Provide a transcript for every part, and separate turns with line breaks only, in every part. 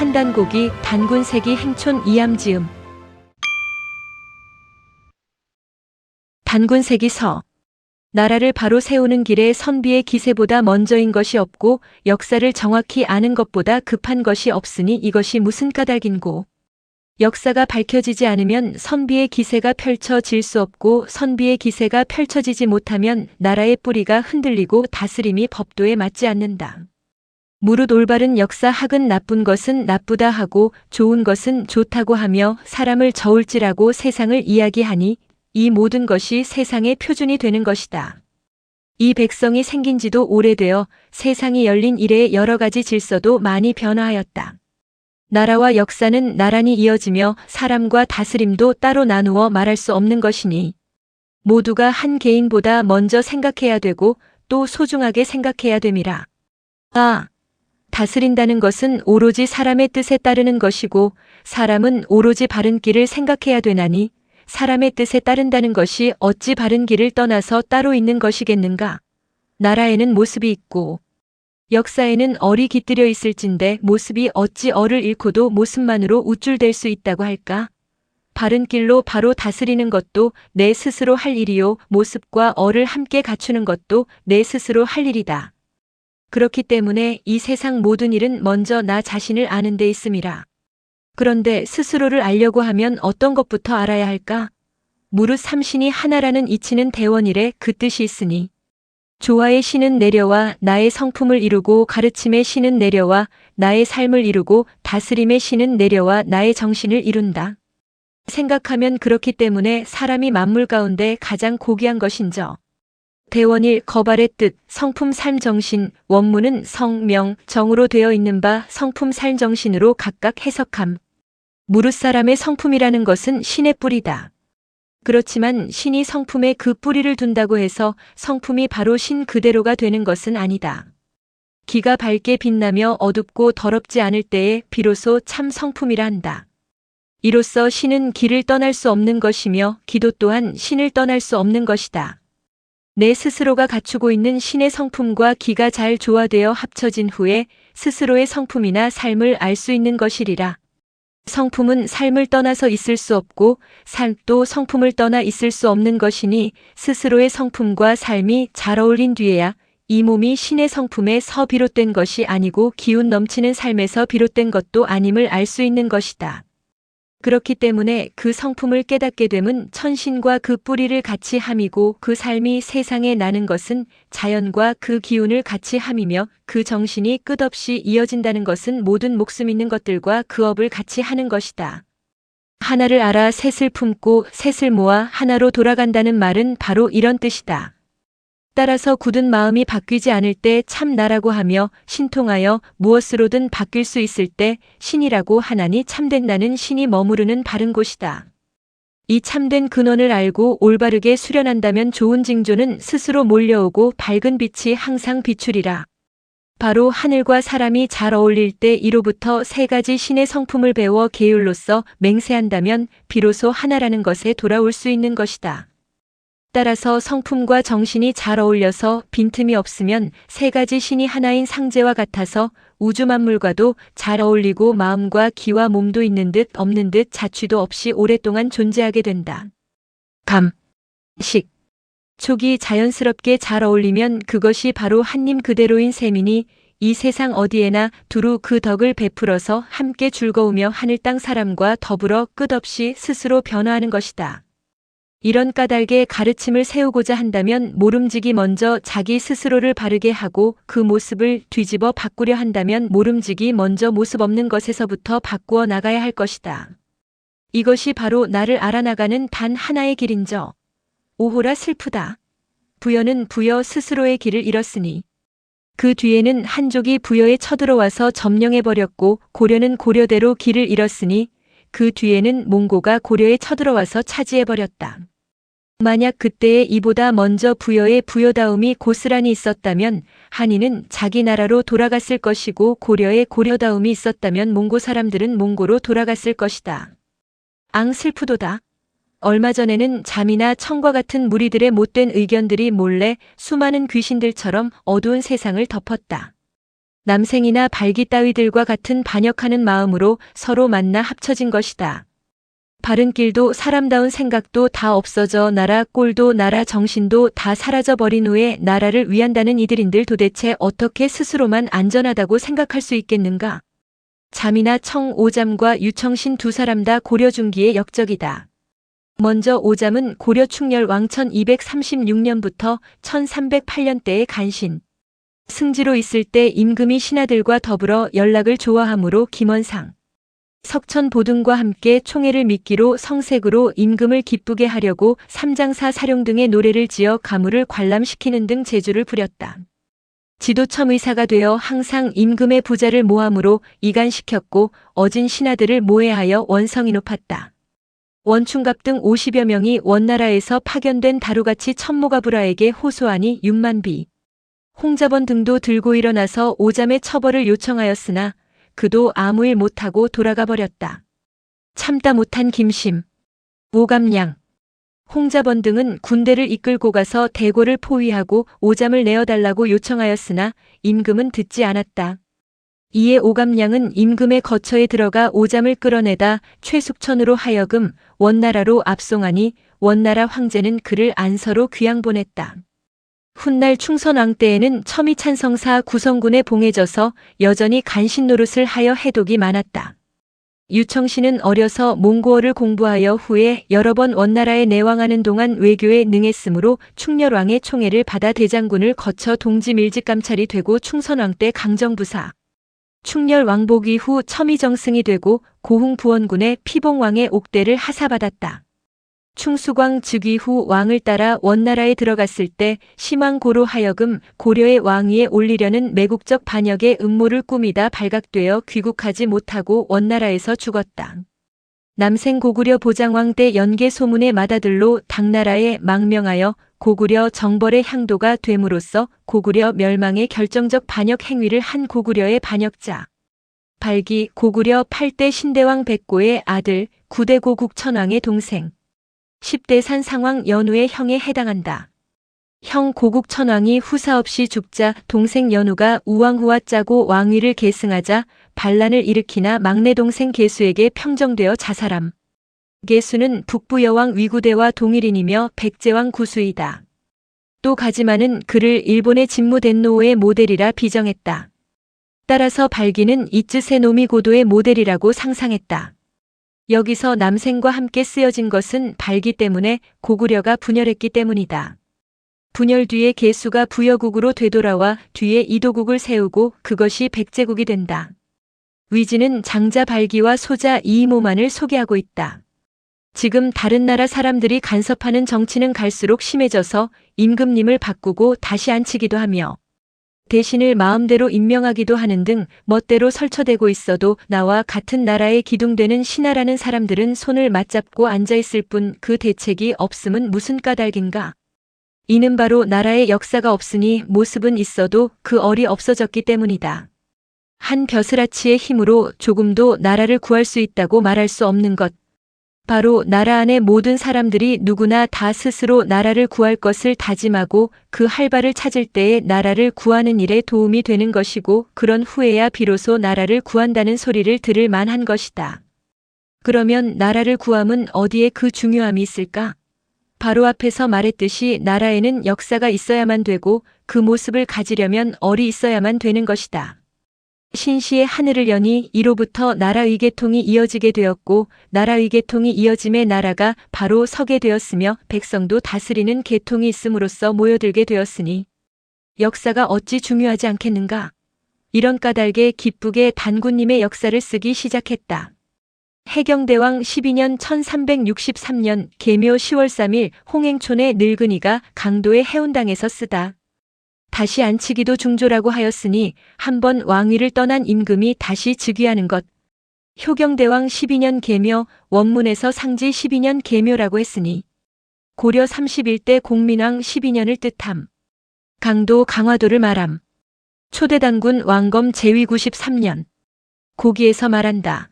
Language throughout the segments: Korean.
환단고기 단군세기 행촌 이암지음. 단군세기서. 나라를 바로 세우는 길에 선비의 기세보다 먼저인 것이 없고 역사를 정확히 아는 것보다 급한 것이 없으니 이것이 무슨 까닭인고. 역사가 밝혀지지 않으면 선비의 기세가 펼쳐질 수 없고 선비의 기세가 펼쳐지지 못하면 나라의 뿌리가 흔들리고 다스림이 법도에 맞지 않는다. 무릇 올바른 역사학은 나쁜 것은 나쁘다 하고 좋은 것은 좋다고 하며 사람을 저울질하고 세상을 이야기하니 이 모든 것이 세상의 표준이 되는 것이다. 이 백성이 생긴 지도 오래되어 세상이 열린 이래의 여러 가지 질서도 많이 변화하였다. 나라와 역사는 나란히 이어지며 사람과 다스림도 따로 나누어 말할 수 없는 것이니 모두가 한 개인보다 먼저 생각해야 되고 또 소중하게 생각해야 됨이라. 다스린다는 것은 오로지 사람의 뜻에 따르는 것이고 사람은 오로지 바른 길을 생각해야 되나니 사람의 뜻에 따른다는 것이 어찌 바른 길을 떠나서 따로 있는 것이겠는가? 나라에는 모습이 있고 역사에는 얼이 깃들여 있을진데 모습이 어찌 얼을 잃고도 모습만으로 우쭐댈 수 있다고 할까? 바른 길로 바로 다스리는 것도 내 스스로 할 일이요 모습과 얼을 함께 갖추는 것도 내 스스로 할 일이다. 그렇기 때문에 이 세상 모든 일은 먼저 나 자신을 아는 데 있음이라. 그런데 스스로를 알려고 하면 어떤 것부터 알아야 할까? 무릇 삼신이 하나라는 이치는 대원일에 그 뜻이 있으니 조화의 신은 내려와 나의 성품을 이루고 가르침의 신은 내려와 나의 삶을 이루고 다스림의 신은 내려와 나의 정신을 이룬다. 생각하면 그렇기 때문에 사람이 만물 가운데 가장 고귀한 것인저. 대원일 거발의 뜻 성품 삶 정신 원문은 성, 명, 정으로 되어 있는 바 성품 삶 정신으로 각각 해석함. 무릇 사람의 성품이라는 것은 신의 뿌리다. 그렇지만 신이 성품에 그 뿌리를 둔다고 해서 성품이 바로 신 그대로가 되는 것은 아니다. 기가 밝게 빛나며 어둡고 더럽지 않을 때에 비로소 참 성품이라 한다. 이로써 신은 기를 떠날 수 없는 것이며 기도 또한 신을 떠날 수 없는 것이다. 내 스스로가 갖추고 있는 신의 성품과 기가 잘 조화되어 합쳐진 후에 스스로의 성품이나 삶을 알 수 있는 것이리라. 성품은 삶을 떠나서 있을 수 없고 삶도 성품을 떠나 있을 수 없는 것이니 스스로의 성품과 삶이 잘 어울린 뒤에야 이 몸이 신의 성품에서 비롯된 것이 아니고 기운 넘치는 삶에서 비롯된 것도 아님을 알 수 있는 것이다. 그렇기 때문에 그 성품을 깨닫게 됨은 천신과 그 뿌리를 같이 함이고 그 삶이 세상에 나는 것은 자연과 그 기운을 같이 함이며 그 정신이 끝없이 이어진다는 것은 모든 목숨 있는 것들과 그 업을 같이 하는 것이다. 하나를 알아 셋을 품고 셋을 모아 하나로 돌아간다는 말은 바로 이런 뜻이다. 따라서 굳은 마음이 바뀌지 않을 때 참 나라고 하며 신통하여 무엇으로든 바뀔 수 있을 때 신이라고 하나니 참된 나는 신이 머무르는 바른 곳이다. 이 참된 근원을 알고 올바르게 수련한다면 좋은 징조는 스스로 몰려오고 밝은 빛이 항상 비추리라. 바로 하늘과 사람이 잘 어울릴 때 이로부터 세 가지 신의 성품을 배워 계율로서 맹세한다면 비로소 하나라는 것에 돌아올 수 있는 것이다. 따라서 성품과 정신이 잘 어울려서 빈틈이 없으면 세 가지 신이 하나인 상제와 같아서 우주 만물과도 잘 어울리고 마음과 기와 몸도 있는 듯 없는 듯 자취도 없이 오랫동안 존재하게 된다. 식. 촉이 자연스럽게 잘 어울리면 그것이 바로 한님 그대로인 셈이니 이 세상 어디에나 두루 그 덕을 베풀어서 함께 즐거우며 하늘 땅 사람과 더불어 끝없이 스스로 변화하는 것이다. 이런 까닭의 가르침을 세우고자 한다면 모름지기 먼저 자기 스스로를 바르게 하고 그 모습을 뒤집어 바꾸려 한다면 모름지기 먼저 모습 없는 것에서부터 바꾸어 나가야 할 것이다. 이것이 바로 나를 알아나가는 단 하나의 길인저. 오호라 슬프다. 부여는 부여 스스로의 길을 잃었으니 그 뒤에는 한족이 부여에 쳐들어와서 점령해버렸고 고려는 고려대로 길을 잃었으니 그 뒤에는 몽고가 고려에 쳐들어와서 차지해버렸다. 만약 그때에 이보다 먼저 부여의 부여다움이 고스란히 있었다면 한인은 자기 나라로 돌아갔을 것이고 고려에 고려다움이 있었다면 몽고 사람들은 몽고로 돌아갔을 것이다. 앙 슬프도다. 얼마 전에는 잠이나 청과 같은 무리들의 못된 의견들이 몰래 수많은 귀신들처럼 어두운 세상을 덮었다. 남생이나 발기 따위들과 같은 반역하는 마음으로 서로 만나 합쳐진 것이다. 바른 길도 사람다운 생각도 다 없어져 나라 꼴도 나라 정신도 다 사라져 버린 후에 나라를 위한다는 이들인들 도대체 어떻게 스스로만 안전하다고 생각할 수 있겠는가? 잠이나 청 오잠과 유청신 두 사람 다 고려 중기의 역적이다. 먼저 오잠은 고려 충렬 왕 1236년부터 1308년대의 간신. 승지로 있을 때 임금이 신하들과 더불어 연락을 좋아하므로 김원상, 석천보등과 함께 총애를 미끼로 성색으로 임금을 기쁘게 하려고 삼장사 사룡 등의 노래를 지어 가무를 관람시키는 등 재주를 부렸다. 지도첨의사가 되어 항상 임금의 부자를 모함으로 이간시켰고 어진 신하들을 모해하여 원성이 높았다. 원충갑 등 50여 명이 원나라에서 파견된 다루가치 천모가부라에게 호소하니 6만비. 홍자번 등도 들고 일어나서 오잠의 처벌을 요청하였으나 그도 아무 일 못하고 돌아가 버렸다. 참다 못한 김심, 오감량, 홍자번 등은 군대를 이끌고 가서 대궐을 포위하고 오잠을 내어달라고 요청하였으나 임금은 듣지 않았다. 이에 오감량은 임금의 거처에 들어가 오잠을 끌어내다 최숙천으로 하여금 원나라로 압송하니 원나라 황제는 그를 안서로 귀양 보냈다. 훗날 충선왕 때에는 첨이찬성사 구성군에 봉해져서 여전히 간신 노릇을 하여 해독이 많았다. 유청신은 어려서 몽고어를 공부하여 후에 여러 번 원나라에 내왕하는 동안 외교에 능했으므로 충렬왕의 총애를 받아 대장군을 거쳐 동지 밀직감찰이 되고 충선왕 때 강정부사, 충렬 왕복이 후 첨이정승이 되고 고흥 부원군의 피봉왕의 옥대를 하사받았다. 충수광 즉위 후 왕을 따라 원나라에 들어갔을 때 심왕고로 하여금 고려의 왕위에 올리려는 매국적 반역의 음모를 꾸미다 발각되어 귀국하지 못하고 원나라에서 죽었다. 남생 고구려 보장왕 때 연개 소문의 맏아들로 당나라에 망명하여 고구려 정벌의 향도가 됨으로써 고구려 멸망의 결정적 반역 행위를 한 고구려의 반역자. 발기 고구려 8대 신대왕 백고의 아들 9대 고국 천왕의 동생. 10대 산상왕 연우의 형에 해당한다. 형 고국 천왕이 후사 없이 죽자 동생 연우가 우왕후와 짜고 왕위를 계승하자 반란을 일으키나 막내 동생 계수에게 평정되어 자살함. 계수는 북부 여왕 위구대와 동일인이며 백제왕 구수이다. 또 가지만은 그를 일본의 진무덴노의 모델이라 비정했다. 따라서 발기는 이쯔세 노미고도의 모델이라고 상상했다. 여기서 남생과 함께 쓰여진 것은 발기 때문에 고구려가 분열했기 때문이다. 분열 뒤에 계수가 부여국으로 되돌아와 뒤에 이도국을 세우고 그것이 백제국이 된다. 위지는 장자 발기와 소자 이이모만을 소개하고 있다. 지금 다른 나라 사람들이 간섭하는 정치는 갈수록 심해져서 임금님을 바꾸고 다시 앉히기도 하며 대신을 마음대로 임명하기도 하는 등 멋대로 설쳐대고 있어도 나와 같은 나라에 기둥되는 신하라는 사람들은 손을 맞잡고 앉아있을 뿐 그 대책이 없음은 무슨 까닭인가? 이는 바로 나라의 역사가 없으니 모습은 있어도 그 얼이 없어졌기 때문이다. 한 벼슬아치의 힘으로 조금도 나라를 구할 수 있다고 말할 수 없는 것. 바로 나라 안의 모든 사람들이 누구나 다 스스로 나라를 구할 것을 다짐하고 그 할바를 찾을 때에 나라를 구하는 일에 도움이 되는 것이고 그런 후에야 비로소 나라를 구한다는 소리를 들을 만한 것이다. 그러면 나라를 구함은 어디에 그 중요함이 있을까? 바로 앞에서 말했듯이 나라에는 역사가 있어야만 되고 그 모습을 가지려면 얼이 있어야만 되는 것이다. 신시의 하늘을 여니 이로부터 나라 의계통이 이어지게 되었고 나라 의계통이 이어짐에 나라가 바로 서게 되었으며 백성도 다스리는 계통이 있음으로써 모여들게 되었으니 역사가 어찌 중요하지 않겠는가? 이런 까닭에 기쁘게 단군님의 역사를 쓰기 시작했다. 해경대왕 12년 1363년 계묘 10월 3일 홍행촌의 늙은이가 강도의 해운당에서 쓰다. 다시 앉히기도 중조라고 하였으니 한번 왕위를 떠난 임금이 다시 즉위하는 것. 효경대왕 12년 계묘 원문에서 상지 12년 계묘라고 했으니 고려 31대 공민왕 12년을 뜻함. 강도 강화도를 말함. 초대단군 왕검 제위 93년. 고기에서 말한다.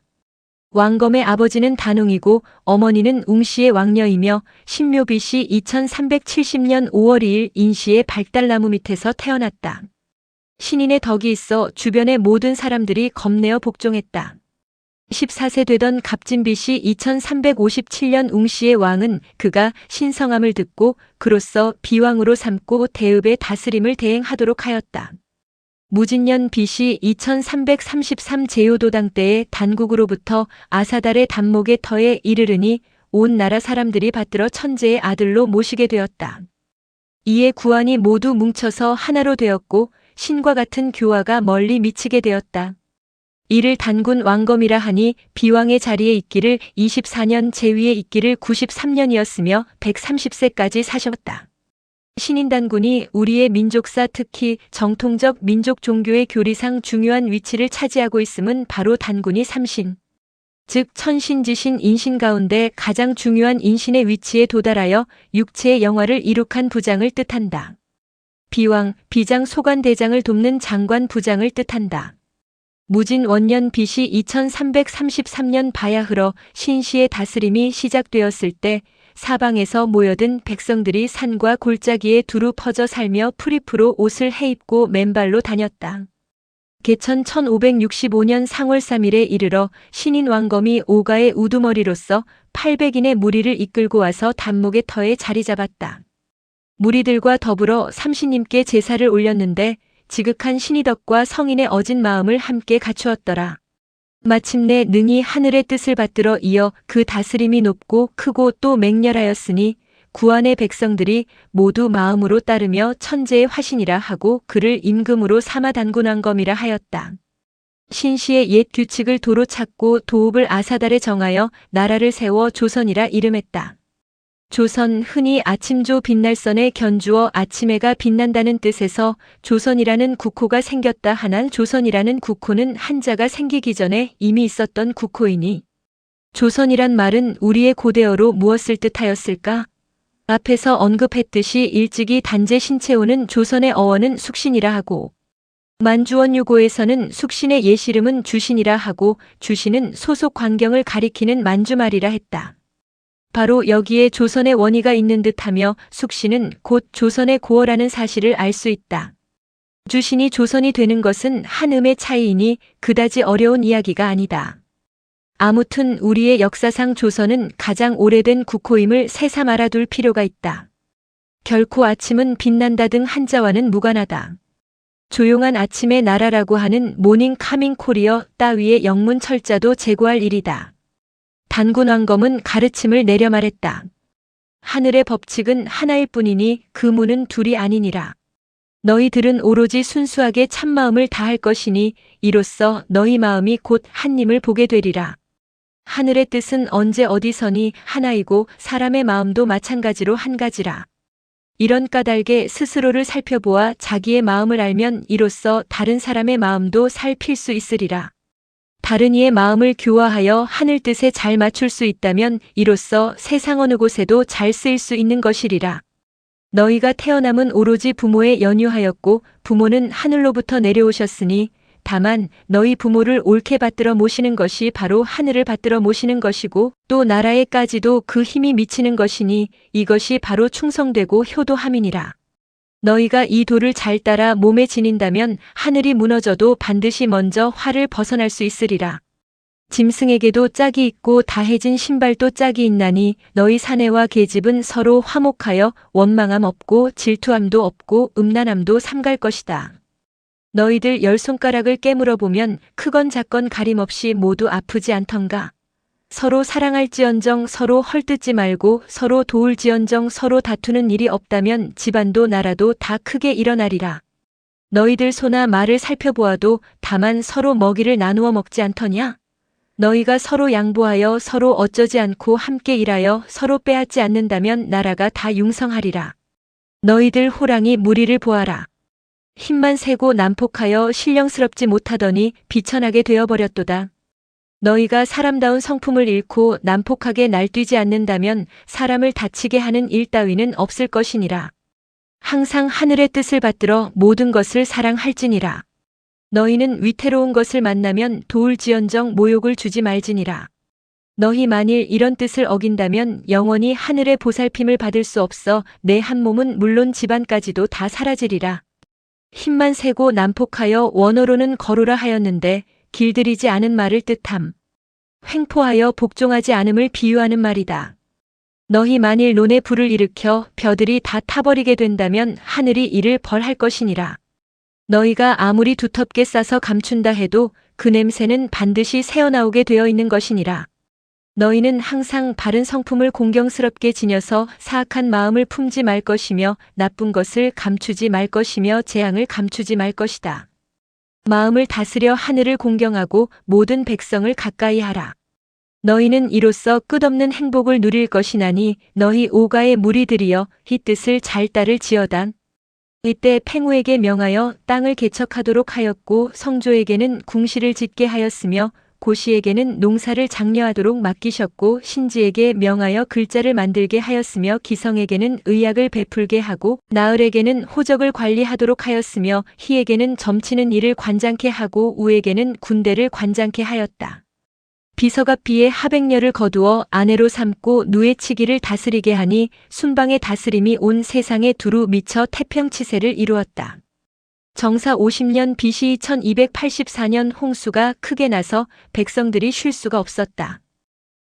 왕검의 아버지는 단웅이고 어머니는 웅시의 왕녀이며 신묘 BC 2370년 5월 2일 인시의 발달나무 밑에서 태어났다. 신인의 덕이 있어 주변의 모든 사람들이 겁내어 복종했다. 14세 되던 갑진비시 2357년 웅시의 왕은 그가 신성함을 듣고 그로써 비왕으로 삼고 대읍의 다스림을 대행하도록 하였다. 무진년 BC 2333 제요도당 때에 단국으로부터 아사달의 단목의 터에 이르르니 온 나라 사람들이 받들어 천재의 아들로 모시게 되었다. 이에 구안이 모두 뭉쳐서 하나로 되었고 신과 같은 교화가 멀리 미치게 되었다. 이를 단군 왕검이라 하니 비왕의 자리에 있기를 24년 제위에 있기를 93년이었으며 130세까지 사셨다. 신인 단군이 우리의 민족사 특히 정통적 민족 종교의 교리상 중요한 위치를 차지하고 있음은 바로 단군이 삼신, 즉 천신지신 인신 가운데 가장 중요한 인신의 위치에 도달하여 육체의 영화를 이룩한 부장을 뜻한다. 비왕, 비장 소관대장을 돕는 장관 부장을 뜻한다. 무진 원년 BC 2333년 바야흐러 신시의 다스림이 시작되었을 때 사방에서 모여든 백성들이 산과 골짜기에 두루 퍼져 살며 풀잎으로 옷을 해입고 맨발로 다녔다. 개천 1565년 상월 3일에 이르러 신인 왕검이 오가의 우두머리로서 800인의 무리를 이끌고 와서 단목의 터에 자리 잡았다. 무리들과 더불어 삼신님께 제사를 올렸는데 지극한 신의 덕과 성인의 어진 마음을 함께 갖추었더라. 마침내 능히 하늘의 뜻을 받들어 이어 그 다스림이 높고 크고 또 맹렬하였으니 구안의 백성들이 모두 마음으로 따르며 천재의 화신이라 하고 그를 임금으로 삼아 단군왕검이라 하였다. 신시의 옛 규칙을 도로 찾고 도읍을 아사달에 정하여 나라를 세워 조선이라 이름했다. 조선 흔히 아침조 빛날선에 견주어 아침해가 빛난다는 뜻에서 조선이라는 국호가 생겼다 하나 조선이라는 국호는 한자가 생기기 전에 이미 있었던 국호이니 조선이란 말은 우리의 고대어로 무엇을 뜻하였을까? 앞에서 언급했듯이 일찍이 단제 신채호는 조선의 어원은 숙신이라 하고 만주원유고에서는 숙신의 예시름은 주신이라 하고 주신은 소속 광경을 가리키는 만주말이라 했다. 바로 여기에 조선의 원의가 있는 듯하며 숙신은 곧 조선의 고어라는 사실을 알 수 있다. 주신이 조선이 되는 것은 한음의 차이이니 그다지 어려운 이야기가 아니다. 아무튼 우리의 역사상 조선은 가장 오래된 국호임을 새삼 알아둘 필요가 있다. 결코 아침은 빛난다 등 한자와는 무관하다. 조용한 아침의 나라라고 하는 모닝 카밍 코리어 따위의 영문 철자도 제고할 일이다. 단군 왕검은 가르침을 내려 말했다. 하늘의 법칙은 하나일 뿐이니 그 무는 둘이 아니니라. 너희들은 오로지 순수하게 참마음을 다할 것이니 이로써 너희 마음이 곧 한님을 보게 되리라. 하늘의 뜻은 언제 어디서니 하나이고 사람의 마음도 마찬가지로 한 가지라. 이런 까닭에 스스로를 살펴보아 자기의 마음을 알면 이로써 다른 사람의 마음도 살필 수 있으리라. 다른 이의 마음을 교화하여 하늘 뜻에 잘 맞출 수 있다면 이로써 세상 어느 곳에도 잘 쓰일 수 있는 것이리라. 너희가 태어남은 오로지 부모에 연유하였고 부모는 하늘로부터 내려오셨으니 다만 너희 부모를 옳게 받들어 모시는 것이 바로 하늘을 받들어 모시는 것이고 또 나라에까지도 그 힘이 미치는 것이니 이것이 바로 충성되고 효도함이니라. 너희가 이 도를 잘 따라 몸에 지닌다면 하늘이 무너져도 반드시 먼저 화를 벗어날 수 있으리라. 짐승에게도 짝이 있고 다해진 신발도 짝이 있나니 너희 사내와 계집은 서로 화목하여 원망함 없고 질투함도 없고 음란함도 삼갈 것이다. 너희들 10손가락을 깨물어 보면 크건 작건 가림없이 모두 아프지 않던가. 서로 사랑할지언정 서로 헐뜯지 말고 서로 도울지언정 서로 다투는 일이 없다면 집안도 나라도 다 크게 일어나리라. 너희들 소나 말을 살펴보아도 다만 서로 먹이를 나누어 먹지 않더냐? 너희가 서로 양보하여 서로 어쩌지 않고 함께 일하여 서로 빼앗지 않는다면 나라가 다 융성하리라. 너희들 호랑이 무리를 보아라. 힘만 세고 난폭하여 신령스럽지 못하더니 비천하게 되어버렸도다. 너희가 사람다운 성품을 잃고 난폭하게 날뛰지 않는다면 사람을 다치게 하는 일 따위는 없을 것이니라. 항상 하늘의 뜻을 받들어 모든 것을 사랑할지니라. 너희는 위태로운 것을 만나면 도울지언정 모욕을 주지 말지니라. 너희 만일 이런 뜻을 어긴다면 영원히 하늘의 보살핌을 받을 수 없어 내 한 몸은 물론 집안까지도 다 사라지리라. 힘만 세고 난폭하여 원어로는 거루라 하였는데 길들이지 않은 말을 뜻함. 횡포하여 복종하지 않음을 비유하는 말이다. 너희 만일 논에 불을 일으켜 벼들이 다 타버리게 된다면 하늘이 이를 벌할 것이니라. 너희가 아무리 두텁게 싸서 감춘다 해도 그 냄새는 반드시 새어나오게 되어 있는 것이니라. 너희는 항상 바른 성품을 공경스럽게 지녀서 사악한 마음을 품지 말 것이며 나쁜 것을 감추지 말 것이며 재앙을 감추지 말 것이다. 마음을 다스려 하늘을 공경하고 모든 백성을 가까이 하라. 너희는 이로써 끝없는 행복을 누릴 것이나니 너희 오가의 무리들이여 이 뜻을 잘 따를지어다. 이때 팽우에게 명하여 땅을 개척하도록 하였고 성조에게는 궁시를 짓게 하였으며 고시에게는 농사를 장려하도록 맡기셨고 신지에게 명하여 글자를 만들게 하였으며 기성에게는 의약을 베풀게 하고 나을에게는 호적을 관리하도록 하였으며 희에게는 점치는 일을 관장케 하고 우에게는 군대를 관장케 하였다. 비서가 비의 하백녀를 거두어 아내로 삼고 누에치기를 다스리게 하니 순방의 다스림이 온 세상에 두루 미쳐 태평치세를 이루었다. 정사 50년 BC 1284년 홍수가 크게 나서 백성들이 쉴 수가 없었다.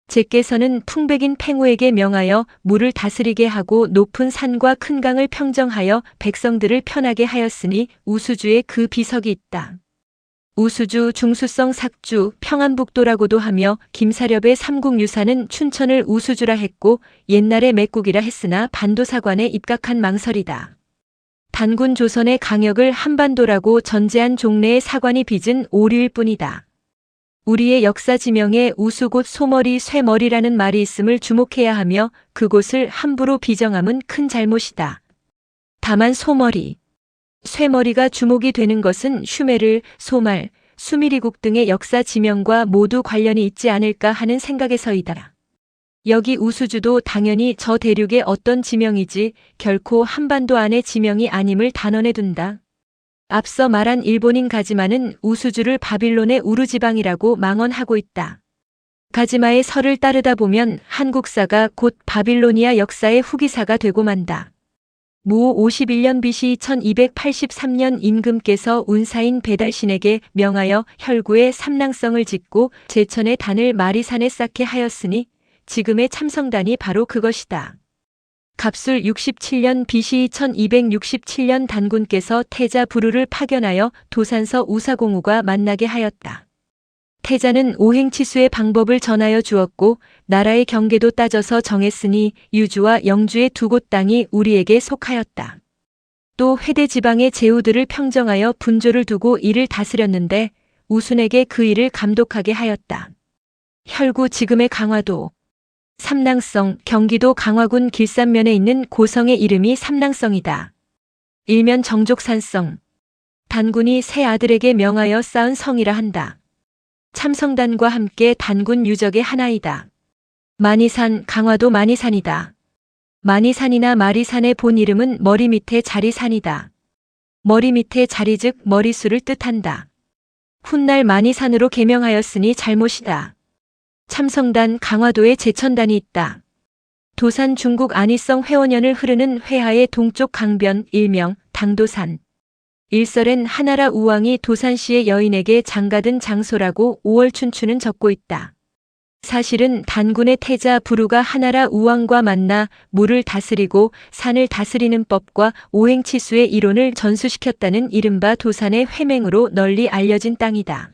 제께서는 풍백인 팽우에게 명하여 물을 다스리게 하고 높은 산과 큰 강을 평정하여 백성들을 편하게 하였으니 우수주에 그 비석이 있다. 우수주, 중수성 삭주, 평안북도라고도 하며 김사렵의 삼국유사는 춘천을 우수주라 했고 옛날에 맥국이라 했으나 반도사관에 입각한 망설이다. 단군 조선의 강역을 한반도라고 전제한 종래의 사관이 빚은 오류일 뿐이다. 우리의 역사 지명에 우수 곧 소머리, 쇠머리라는 말이 있음을 주목해야 하며 그곳을 함부로 비정함은 큰 잘못이다. 다만 소머리, 쇠머리가 주목이 되는 것은 슈메르, 소말, 수미리국 등의 역사 지명과 모두 관련이 있지 않을까 하는 생각에서이다. 여기 우수주도 당연히 저 대륙의 어떤 지명이지 결코 한반도 안의 지명이 아님을 단언해 둔다. 앞서 말한 일본인 가지마는 우수주를 바빌론의 우르지방이라고 망언하고 있다. 가지마의 설을 따르다 보면 한국사가 곧 바빌로니아 역사의 후기사가 되고 만다. 무 51년 BC 1283년 임금께서 운사인 배달신에게 명하여 혈구에 삼랑성을 짓고 제천의 단을 마리산에 쌓게 하였으니 지금의 참성단이 바로 그것이다. 갑술 67년 BC 1267년 단군께서 태자 부루를 파견하여 도산서 우사공우가 만나게 하였다. 태자는 오행치수의 방법을 전하여 주었고 나라의 경계도 따져서 정했으니 유주와 영주의 두 곳 땅이 우리에게 속하였다. 또 회대 지방의 제후들을 평정하여 분조를 두고 이를 다스렸는데 우순에게 그 일을 감독하게 하였다. 혈구 지금의 강화도, 삼랑성, 경기도 강화군 길산면에 있는 고성의 이름이 삼랑성이다. 일면 정족산성, 단군이 세 아들에게 명하여 쌓은 성이라 한다. 참성단과 함께 단군 유적의 하나이다. 마니산, 강화도 마니산이다. 마니산이나 마리산의 본 이름은 머리 밑에 자리산이다. 머리 밑에 자리 즉 머리수를 뜻한다. 훗날 마니산으로 개명하였으니 잘못이다. 참성단, 강화도에 제천단이 있다. 도산 중국 안희성 회원연을 흐르는 회하의 동쪽 강변 일명 당도산. 일설엔 하나라 우왕이 도산시의 여인에게 장가든 장소라고 5월 춘추는 적고 있다. 사실은 단군의 태자 부루가 하나라 우왕과 만나 물을 다스리고 산을 다스리는 법과 오행치수의 이론을 전수시켰다는 이른바 도산의 회맹으로 널리 알려진 땅이다.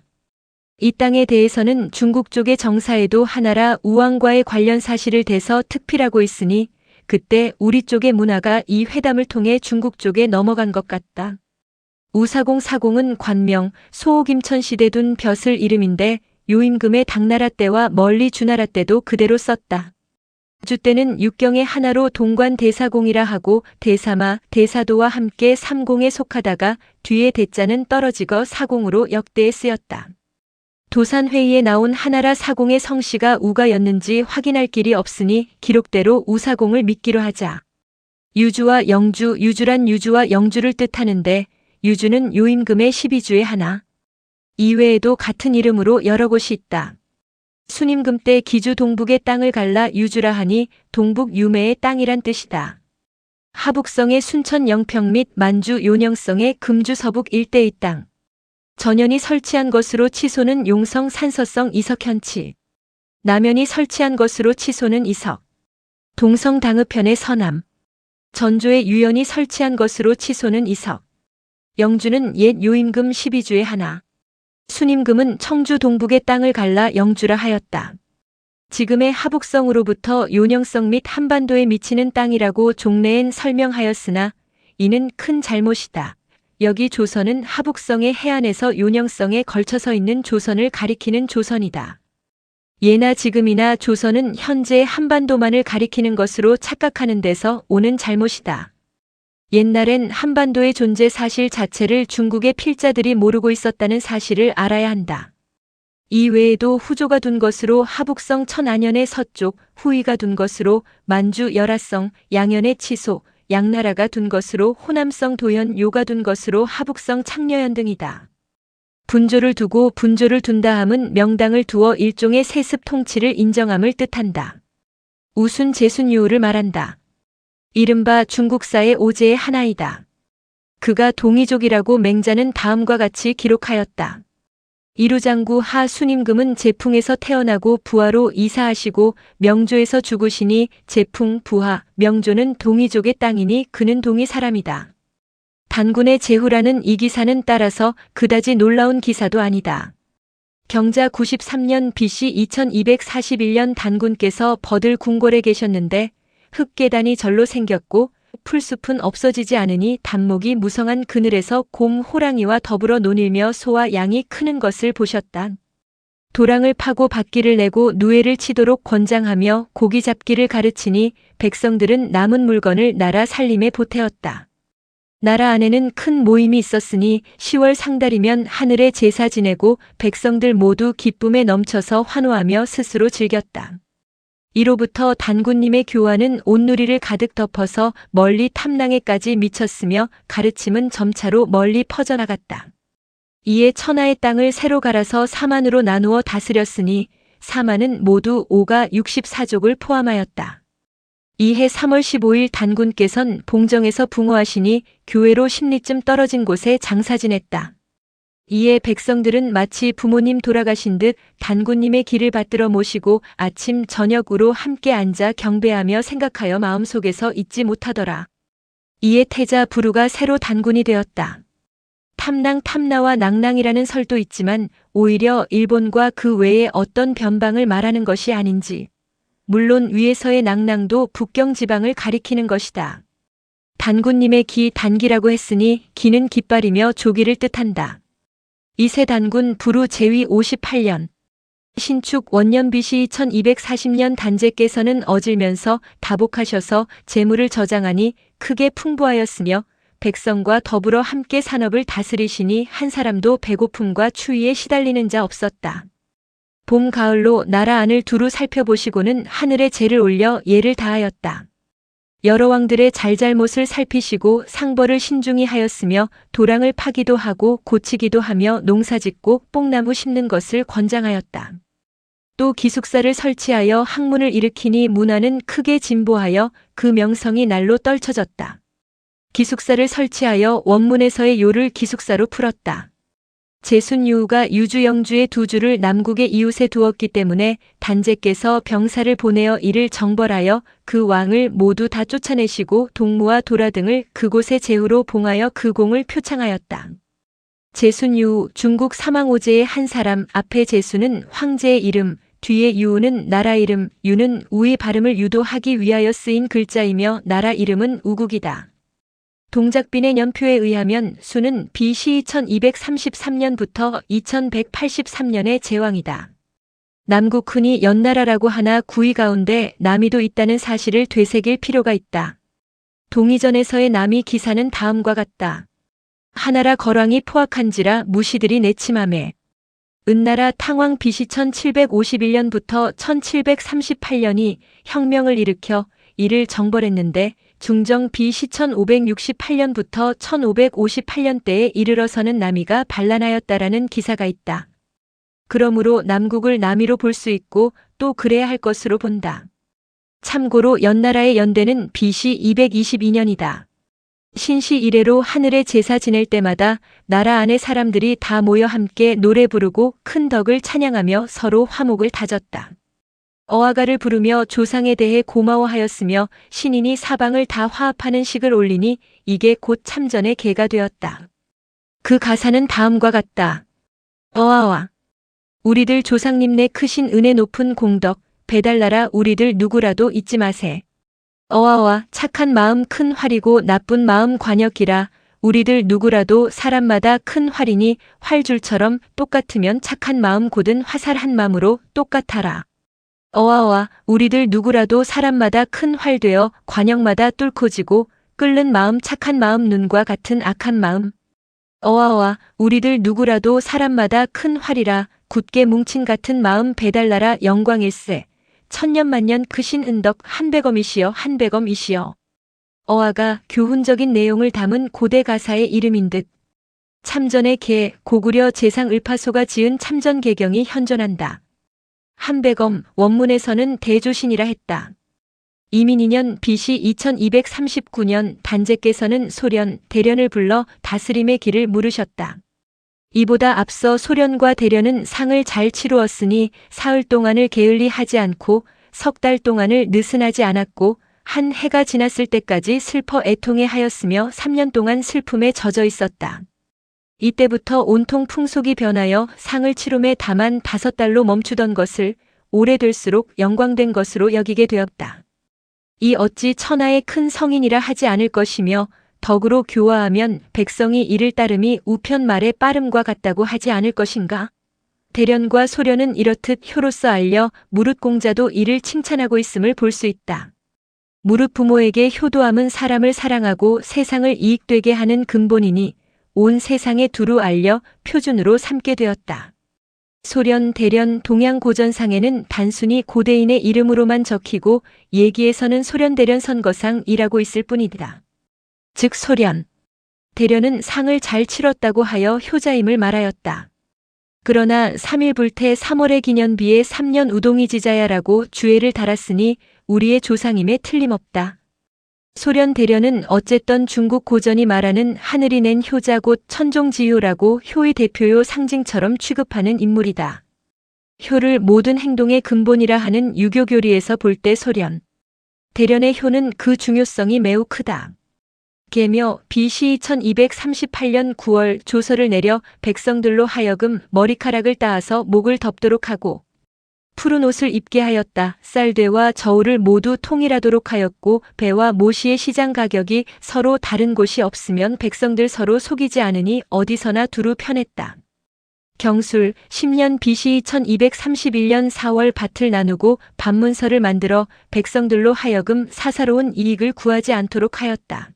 이 땅에 대해서는 중국 쪽의 정사에도 하나라 우왕과의 관련 사실을 대서 특필하고 있으니 그때 우리 쪽의 문화가 이 회담을 통해 중국 쪽에 넘어간 것 같다. 우사공 사공은 관명, 소옥임천 시대 둔 벼슬 이름인데 요임금의 당나라 때와 멀리 주나라 때도 그대로 썼다. 주 때는 육경의 하나로 동관 대사공이라 하고 대사마, 대사도와 함께 삼공에 속하다가 뒤에 대자는 떨어지거 사공으로 역대에 쓰였다. 도산회의에 나온 하나라 사공의 성씨가 우가였는지 확인할 길이 없으니 기록대로 우사공을 믿기로 하자. 유주와 영주, 유주란 유주와 영주를 뜻하는데 유주는 요임금의 12주의 하나. 이외에도 같은 이름으로 여러 곳이 있다. 순임금 때 기주 동북의 땅을 갈라 유주라 하니 동북 유매의 땅이란 뜻이다. 하북성의 순천 영평 및 만주 요령성의 금주 서북 일대의 땅. 전현이 설치한 것으로 치소는 용성 산서성 이석현치. 남현이 설치한 것으로 치소는 이석. 동성 당읍편의 서남. 전조의 유연이 설치한 것으로 치소는 이석. 영주는 옛 요임금 12주의 하나. 순임금은 청주 동북의 땅을 갈라 영주라 하였다. 지금의 하북성으로부터 요령성 및 한반도에 미치는 땅이라고 종래엔 설명하였으나 이는 큰 잘못이다. 여기 조선은 하북성의 해안에서 요령성에 걸쳐서 있는 조선을 가리키는 조선이다. 예나 지금이나 조선은 현재 한반도만을 가리키는 것으로 착각하는 데서 오는 잘못이다. 옛날엔 한반도의 존재 사실 자체를 중국의 필자들이 모르고 있었다는 사실을 알아야 한다. 이 외에도 후조가 둔 것으로 하북성 천안현의 서쪽, 후이가 둔 것으로 만주 열하성, 양현의 치소, 양나라가 둔 것으로 호남성 도현 요가 둔 것으로 하북성 창녀현 등이다. 분조를 두고 분조를 둔다 함은 명당을 두어 일종의 세습 통치를 인정함을 뜻한다. 우순 제순유를 말한다. 이른바 중국사의 오제의 하나이다. 그가 동이족이라고 맹자는 다음과 같이 기록하였다. 이루장구 하 순임금은 제풍에서 태어나고 부하로 이사하시고 명조에서 죽으시니 제풍, 부하, 명조는 동이족의 땅이니 그는 동이 사람이다. 단군의 제후라는 이 기사는 따라서 그다지 놀라운 기사도 아니다. 경자 93년 BC 2241년 단군께서 버들 궁궐에 계셨는데 흙계단이 절로 생겼고 풀숲은 없어지지 않으니 단목이 무성한 그늘에서 곰, 호랑이와 더불어 논일며 소와 양이 크는 것을 보셨다. 도랑을 파고 밭기를 내고 누에를 치도록 권장하며 고기 잡기를 가르치니 백성들은 남은 물건을 나라 살림에 보태었다. 나라 안에는 큰 모임이 있었으니 10월 상달이면 하늘에 제사 지내고 백성들 모두 기쁨에 넘쳐서 환호하며 스스로 즐겼다. 이로부터 단군님의 교화는 온누리를 가득 덮어서 멀리 탐낭에까지 미쳤으며 가르침은 점차로 멀리 퍼져나갔다. 이에 천하의 땅을 새로 갈아서 사만으로 나누어 다스렸으니 사만은 모두 오가 64족을 포함하였다. 이해 3월 15일 단군께선 봉정에서 붕어하시니 교회로 10리쯤 떨어진 곳에 장사 지냈다. 이에 백성들은 마치 부모님 돌아가신 듯 단군님의 길을 받들어 모시고 아침 저녁으로 함께 앉아 경배하며 생각하여 마음속에서 잊지 못하더라. 이에 태자 부루가 새로 단군이 되었다. 탐낭 탐나와 낭낭이라는 설도 있지만 오히려 일본과 그 외에 어떤 변방을 말하는 것이 아닌지. 물론 위에서의 낭낭도 북경 지방을 가리키는 것이다. 단군님의 기 단기라고 했으니 기는 깃발이며 조기를 뜻한다. 이세 단군 부루 제위 58년. 신축 원년 BC 2240년 단제께서는 어질면서 다복하셔서 재물을 저장하니 크게 풍부하였으며 백성과 더불어 함께 산업을 다스리시니 한 사람도 배고픔과 추위에 시달리는 자 없었다. 봄, 가을로 나라 안을 두루 살펴보시고는 하늘에 제를 올려 예를 다하였다. 여러 왕들의 잘잘못을 살피시고 상벌을 신중히 하였으며 도랑을 파기도 하고 고치기도 하며 농사짓고 뽕나무 심는 것을 권장하였다. 또 기숙사를 설치하여 학문을 일으키니 문화는 크게 진보하여 그 명성이 날로 떨쳐졌다. 기숙사를 설치하여 원문에서의 요를 기숙사로 풀었다. 제순유우가 유주 영주의 두 주를 남국의 이웃에 두었기 때문에 단제께서 병사를 보내어 이를 정벌하여 그 왕을 모두 다 쫓아내시고 동무와 도라 등을 그곳의 제후로 봉하여 그 공을 표창하였다. 제순유우 중국 사망오제의 한 사람 앞에 제수는 황제의 이름, 뒤에 유우는 나라 이름, 유는 우의 발음을 유도하기 위하여 쓰인 글자이며 나라 이름은 우국이다. 동작빈의 연표에 의하면 수는 BC 2233년부터 2183년의 제왕이다. 남국 흔히 연나라라고 하나 구이 가운데 남이도 있다는 사실을 되새길 필요가 있다. 동이전에서의 남이 기사는 다음과 같다. 하나라 거랑이 포악한지라 무시들이 내침하매 은나라 탕왕 BC 1751년부터 1738년이 혁명을 일으켜 이를 정벌했는데 중정 BC 1568년부터 1558년대에 이르러서는 남이가 반란하였다라는 기사가 있다. 그러므로 남국을 남이로 볼 수 있고 또 그래야 할 것으로 본다. 참고로 연나라의 연대는 BC 222년이다. 신시 이래로 하늘에 제사 지낼 때마다 나라 안의 사람들이 다 모여 함께 노래 부르고 큰 덕을 찬양하며 서로 화목을 다졌다. 어아가를 부르며 조상에 대해 고마워하였으며 신인이 사방을 다 화합하는 식을 올리니 이게 곧 참전의 계가 되었다. 그 가사는 다음과 같다. 어아와 우리들 조상님네 크신 은혜 높은 공덕 배달나라 우리들 누구라도 잊지 마세. 어아와 착한 마음 큰 활이고 나쁜 마음 관역이라 우리들 누구라도 사람마다 큰 활이니 활줄처럼 똑같으면 착한 마음 곧은 화살 한 맘으로 똑같아라. 어아와 우리들 누구라도 사람마다 큰 활 되어 관역마다 뚫고 지고 끓는 마음 착한 마음 눈과 같은 악한 마음. 어아와 우리들 누구라도 사람마다 큰 활이라 굳게 뭉친 같은 마음 배달나라 영광일세. 천년만년 크신 은덕 한백엄이시여 한백엄이시여. 어아가 교훈적인 내용을 담은 고대 가사의 이름인 듯. 참전의 계 고구려 재상 을파소가 지은 참전 계경이 현존한다. 한백엄 원문에서는 대조신이라 했다. 이민이년 BC 2239년 단제께서는 소련, 대련을 불러 다스림의 길을 물으셨다. 이보다 앞서 소련과 대련은 상을 잘 치루었으니 사흘 동안을 게을리 하지 않고 석 달 동안을 느슨하지 않았고 한 해가 지났을 때까지 슬퍼 애통해 하였으며 3년 동안 슬픔에 젖어 있었다. 이때부터 온통 풍속이 변하여 상을 치rum에 다만 5달로 멈추던 것을 오래될수록 영광된 것으로 여기게 되었다. 이 어찌 천하의 큰 성인이라 하지 않을 것이며 덕으로 교화하면 백성이 이를 따름이 우편 말의 빠름과 같다고 하지 않을 것인가? 대련과 소련은 이렇듯 효로서 알려 무릇공자도 이를 칭찬하고 있음을 볼 수 있다. 무릇 부모에게 효도함은 사람을 사랑하고 세상을 이익되게 하는 근본이니 온 세상에 두루 알려 표준으로 삼게 되었다. 소련, 대련, 동양고전상에는 단순히 고대인의 이름으로만 적히고 예기에서는 소련대련 선거상이라고 있을 뿐이다. 즉 소련, 대련은 상을 잘 치렀다고 하여 효자임을 말하였다. 그러나 3일 불태 3월의 기년비에 3년 우동이 지자야라고 주애를 달았으니 우리의 조상임에 틀림없다. 소련 대련은 어쨌든 중국 고전이 말하는 하늘이 낸 효자 곧 천종지효라고 효의 대표요 상징처럼 취급하는 인물이다. 효를 모든 행동의 근본이라 하는 유교 교리에서 볼 때 소련, 대련의 효는 그 중요성이 매우 크다. 계며 BC 2238년 9월 조서를 내려 백성들로 하여금 머리카락을 따아서 목을 덮도록 하고 푸른 옷을 입게 하였다. 쌀대와 저울을 모두 통일하도록 하였고 배와 모시의 시장 가격이 서로 다른 곳이 없으면 백성들 서로 속이지 않으니 어디서나 두루 편했다. 경술 10년 BC 1231년 4월 밭을 나누고 반문서를 만들어 백성들로 하여금 사사로운 이익을 구하지 않도록 하였다.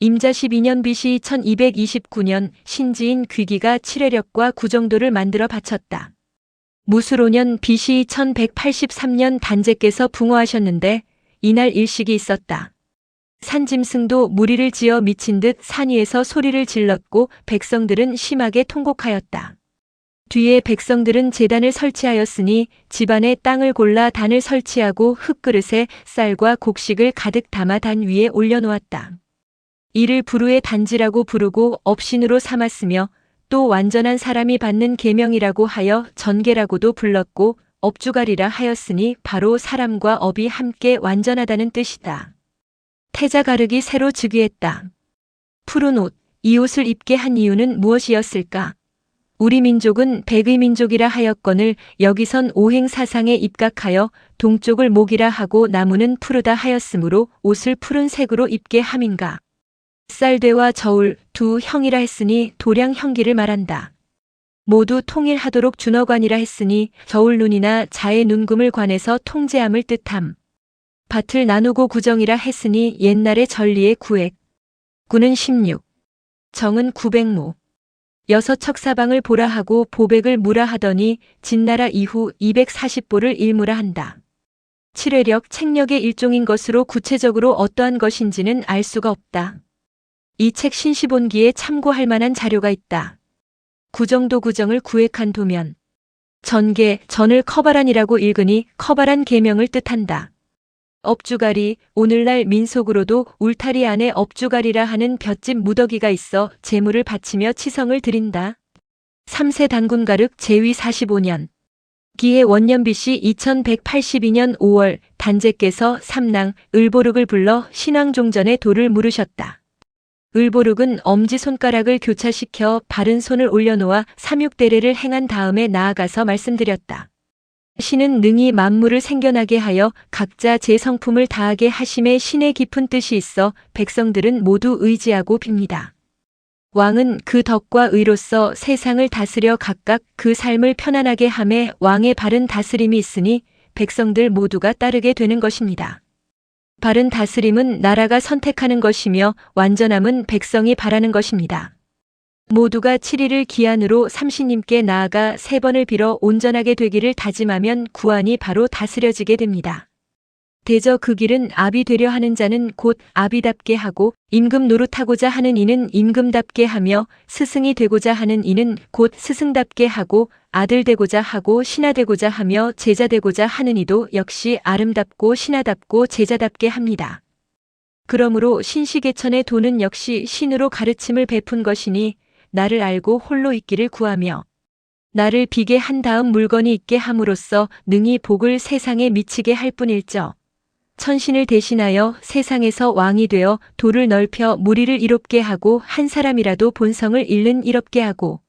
임자 12년 BC 1229년 신지인 귀기가 칠해력과 구정도를 만들어 바쳤다. 무술오년 BC 1183년 단제께서 붕어하셨는데 이날 일식이 있었다. 산짐승도 무리를 지어 미친 듯 산 위에서 소리를 질렀고 백성들은 심하게 통곡하였다. 뒤에 백성들은 제단을 설치하였으니 집안에 땅을 골라 단을 설치하고 흙그릇에 쌀과 곡식을 가득 담아 단 위에 올려놓았다. 이를 부루의 단지라고 부르고 업신으로 삼았으며 또 완전한 사람이 받는 계명이라고 하여 전계라고도 불렀고 업주가리라 하였으니 바로 사람과 업이 함께 완전하다는 뜻이다. 태자 가르기 새로 즉위했다. 푸른 옷, 이 옷을 입게 한 이유는 무엇이었을까? 우리 민족은 백의 민족이라 하였거늘 여기선 오행사상에 입각하여 동쪽을 목이라 하고 나무는 푸르다 하였으므로 옷을 푸른 색으로 입게 함인가? 쌀대와 저울 두 형이라 했으니 도량 형기를 말한다. 모두 통일하도록 준어관이라 했으니 저울 눈이나 자의 눈금을 관해서 통제함을 뜻함. 밭을 나누고 구정이라 했으니 옛날의 전리의 구액. 구는 16. 정은 900모. 여섯 척사방을 보라 하고 보백을 무라 하더니 진나라 이후 240보를 일무라 한다. 칠회력, 책력의 일종인 것으로 구체적으로 어떠한 것인지는 알 수가 없다. 이 책 신시본기에 참고할 만한 자료가 있다. 구정도 구정을 구획한 도면. 전계, 전을 커바란이라고 읽으니 커바란 계명을 뜻한다. 업주가리, 오늘날 민속으로도 울타리 안에 업주가리라 하는 볏짚 무더기가 있어 제물을 바치며 치성을 드린다. 3세 단군가륵 제위 45년. 기해 원년 BC 2182년 5월 단제께서 삼랑 을보룩을 불러 신왕종전에 도를 물으셨다. 을보룩은 엄지손가락을 교차시켜 바른 손을 올려놓아 삼육대례를 행한 다음에 나아가서 말씀드렸다. 신은 능히 만물을 생겨나게 하여 각자 제 성품을 다하게 하심에 신의 깊은 뜻이 있어 백성들은 모두 의지하고 빕니다. 왕은 그 덕과 의로서 세상을 다스려 각각 그 삶을 편안하게 함에 왕의 바른 다스림이 있으니 백성들 모두가 따르게 되는 것입니다. 바른 다스림은 나라가 선택하는 것이며 완전함은 백성이 바라는 것입니다. 모두가 7일을 기한으로 삼신님께 나아가 3번을 빌어 온전하게 되기를 다짐하면 구안이 바로 다스려지게 됩니다. 대저 그 길은 압이 되려 하는 자는 곧 압이답게 하고 임금 노릇하고자 하는 이는 임금답게 하며 스승이 되고자 하는 이는 곧 스승답게 하고 아들 되고자 하고 신하 되고자 하며 제자 되고자 하는 이도 역시 아름답고 신하답고 제자답게 합니다. 그러므로 신시계천의 도는 역시 신으로 가르침을 베푼 것이니 나를 알고 홀로 있기를 구하며 나를 비게 한 다음 물건이 있게 함으로써 능히 복을 세상에 미치게 할 뿐일저. 천신을 대신하여 세상에서 왕이 되어 도를 넓혀 무리를 이롭게 하고 한 사람이라도 본성을 잃는 이롭게 하고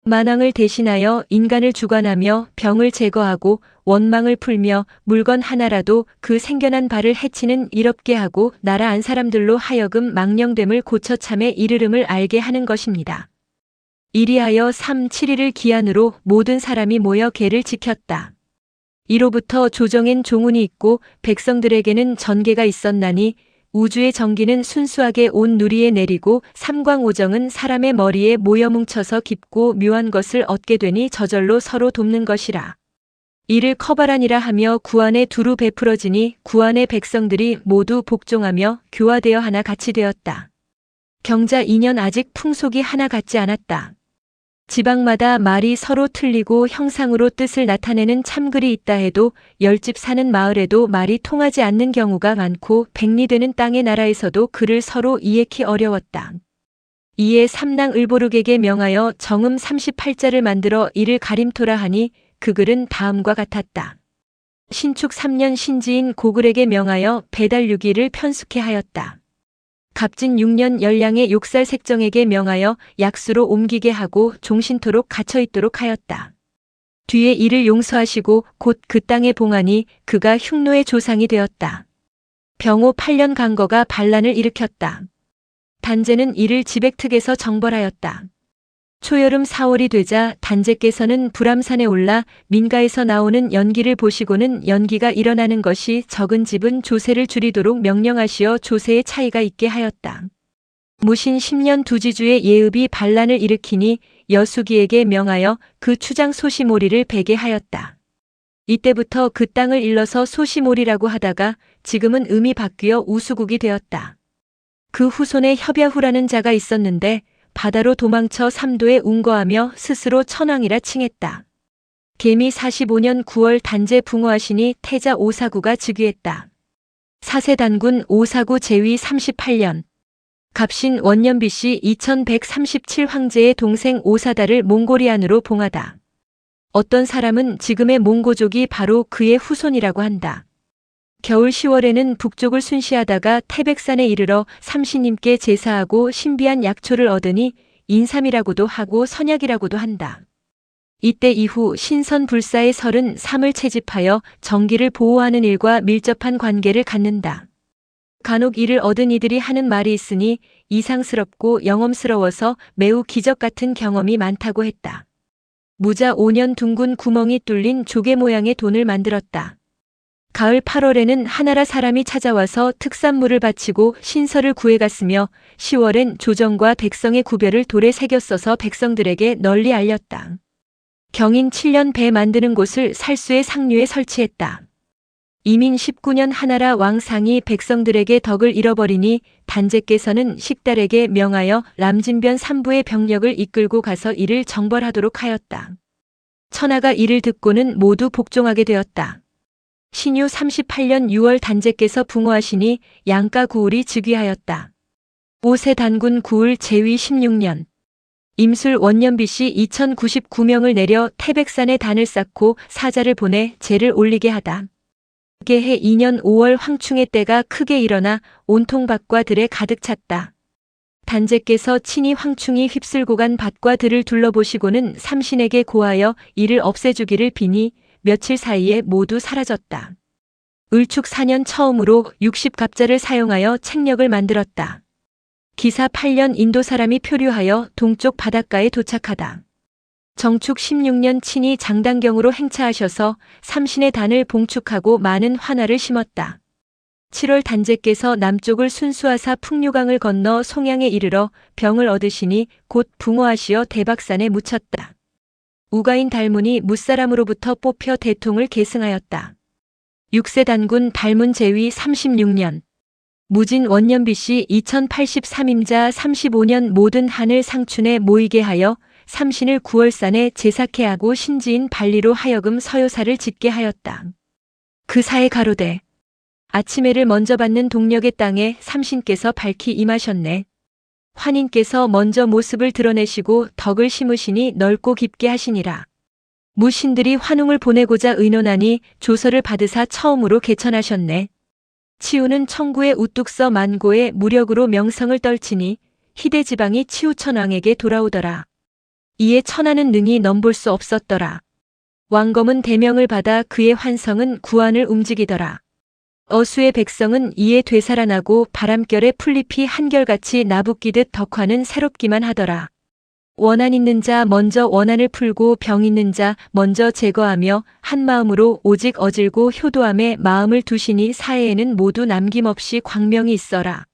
만왕을 대신하여 인간을 주관하며 병을 제거하고 원망을 풀며 물건 하나라도 그 생겨난 바를 해치는 이롭게 하고 나라 안 사람들로 하여금 망령됨을 고쳐 참에 이르름을 알게 하는 것입니다. 이리하여 7일을 기한으로 모든 사람이 모여 계를 지켰다. 이로부터 조정엔 종운이 있고 백성들에게는 전계가 있었나니 우주의 정기는 순수하게 온 누리에 내리고 삼광오정은 사람의 머리에 모여 뭉쳐서 깊고 묘한 것을 얻게 되니 저절로 서로 돕는 것이라. 이를 커바란이라 하며 구안에 두루 베풀어지니 구안의 백성들이 모두 복종하며 교화되어 하나 같이 되었다. 경자 2년 아직 풍속이 하나 같지 않았다. 지방마다 말이 서로 틀리고 형상으로 뜻을 나타내는 참글이 있다 해도 10집 사는 마을에도 말이 통하지 않는 경우가 많고 백리 되는 땅의 나라에서도 글을 서로 이해키 어려웠다. 이에 삼랑 을보룩에게 명하여 정음 38자를 만들어 이를 가림토라 하니 그 글은 다음과 같았다. 신축 3년 신지인 고글에게 명하여 배달 6일을 편숙해 하였다. 갑진 6년 열량의 욕살 색정에게 명하여 약수로 옮기게 하고 종신토록 갇혀있도록 하였다. 뒤에 이를 용서하시고 곧 그 땅에 봉하니 그가 흉노의 조상이 되었다. 병호 8년 강거가 반란을 일으켰다. 단제는 이를 지백특에서 정벌하였다. 초여름 4월이 되자 단제께서는 불암산에 올라 민가에서 나오는 연기를 보시고는 연기가 일어나는 것이 적은 집은 조세를 줄이도록 명령하시어 조세의 차이가 있게 하였다. 무신 10년 두지주의 예읍이 반란을 일으키니 여수기에게 명하여 그 추장 소시모리를 베게 하였다. 이때부터 그 땅을 일러서 소시모리라고 하다가 지금은 음이 바뀌어 우수국이 되었다. 그 후손에 협야후라는 자가 있었는데 바다로 도망쳐 삼도에 운거하며 스스로 천왕이라 칭했다. 계미 45년 9월 단제 붕어하시니 태자 오사구가 즉위했다. 4세 단군 오사구 제위 38년. 갑신 원년 BC 2137 황제의 동생 오사다를 몽고리안으로 봉하다. 어떤 사람은 지금의 몽고족이 바로 그의 후손이라고 한다. 겨울 10월에는 북쪽을 순시하다가 태백산에 이르러 삼신님께 제사하고 신비한 약초를 얻으니 인삼이라고도 하고 선약이라고도 한다. 이때 이후 신선불사의 설은 삼을 채집하여 정기를 보호하는 일과 밀접한 관계를 갖는다. 간혹 이를 얻은 이들이 하는 말이 있으니 이상스럽고 영험스러워서 매우 기적 같은 경험이 많다고 했다. 무자 5년 둥근 구멍이 뚫린 조개 모양의 돈을 만들었다. 가을 8월에는 하나라 사람이 찾아와서 특산물을 바치고 신설을 구해갔으며 10월엔 조정과 백성의 구별을 돌에 새겨 써서 백성들에게 널리 알렸다. 경인 7년 배 만드는 곳을 살수의 상류에 설치했다. 이민 19년 하나라 왕상이 백성들에게 덕을 잃어버리니 단제께서는 식달에게 명하여 람진변 3부의 병력을 이끌고 가서 이를 정벌하도록 하였다. 천하가 이를 듣고는 모두 복종하게 되었다. 신유 38년 6월 단제께서 붕어하시니 양가 구울이 즉위하였다. 5세 단군 구울 제위 16년. 임술 원년비씨 2099명을 내려 태백산에 단을 쌓고 사자를 보내 제를 올리게 하다. 개해 2년 5월 황충의 때가 크게 일어나 온통 밭과 들에 가득 찼다. 단제께서 친히 황충이 휩쓸고 간 밭과 들을 둘러보시고는 삼신에게 고하여 이를 없애주기를 비니 며칠 사이에 모두 사라졌다. 을축 4년 처음으로 60갑자를 사용하여 책력을 만들었다. 기사 8년 인도 사람이 표류하여 동쪽 바닷가에 도착하다. 정축 16년 친히 장단경으로 행차하셔서 삼신의 단을 봉축하고 많은 환화를 심었다. 7월 단제께서 남쪽을 순수하사 풍류강을 건너 송양에 이르러 병을 얻으시니 곧 붕어하시어 대박산에 묻혔다. 우가인 달문이 무사람으로부터 뽑혀 대통을 계승하였다. 6세 단군 달문 제위 36년. 무진 원년비씨 2083임자 35년 모든 한을 상춘에 모이게 하여 삼신을 9월산에 제사케 하고 신지인 발리로 하여금 서요사를 짓게 하였다. 그 사에 가로되 아침해를 먼저 받는 동력의 땅에 삼신께서 밝히 임하셨네. 환인께서 먼저 모습을 드러내시고 덕을 심으시니 넓고 깊게 하시니라. 무신들이 환웅을 보내고자 의논하니 조서를 받으사 처음으로 개천하셨네. 치우는 청구의 우뚝서 만고의 무력으로 명성을 떨치니 희대지방이 치우천왕에게 돌아오더라. 이에 천하는 능히 넘볼 수 없었더라. 왕검은 대명을 받아 그의 환성은 구안을 움직이더라. 어수의 백성은 이에 되살아나고 바람결에 풀잎이 한결같이 나붓기듯 덕화는 새롭기만 하더라. 원한 있는 자 먼저 원한을 풀고 병 있는 자 먼저 제거하며 한마음으로 오직 어질고 효도함에 마음을 두시니 사해에는 모두 남김없이 광명이 있어라.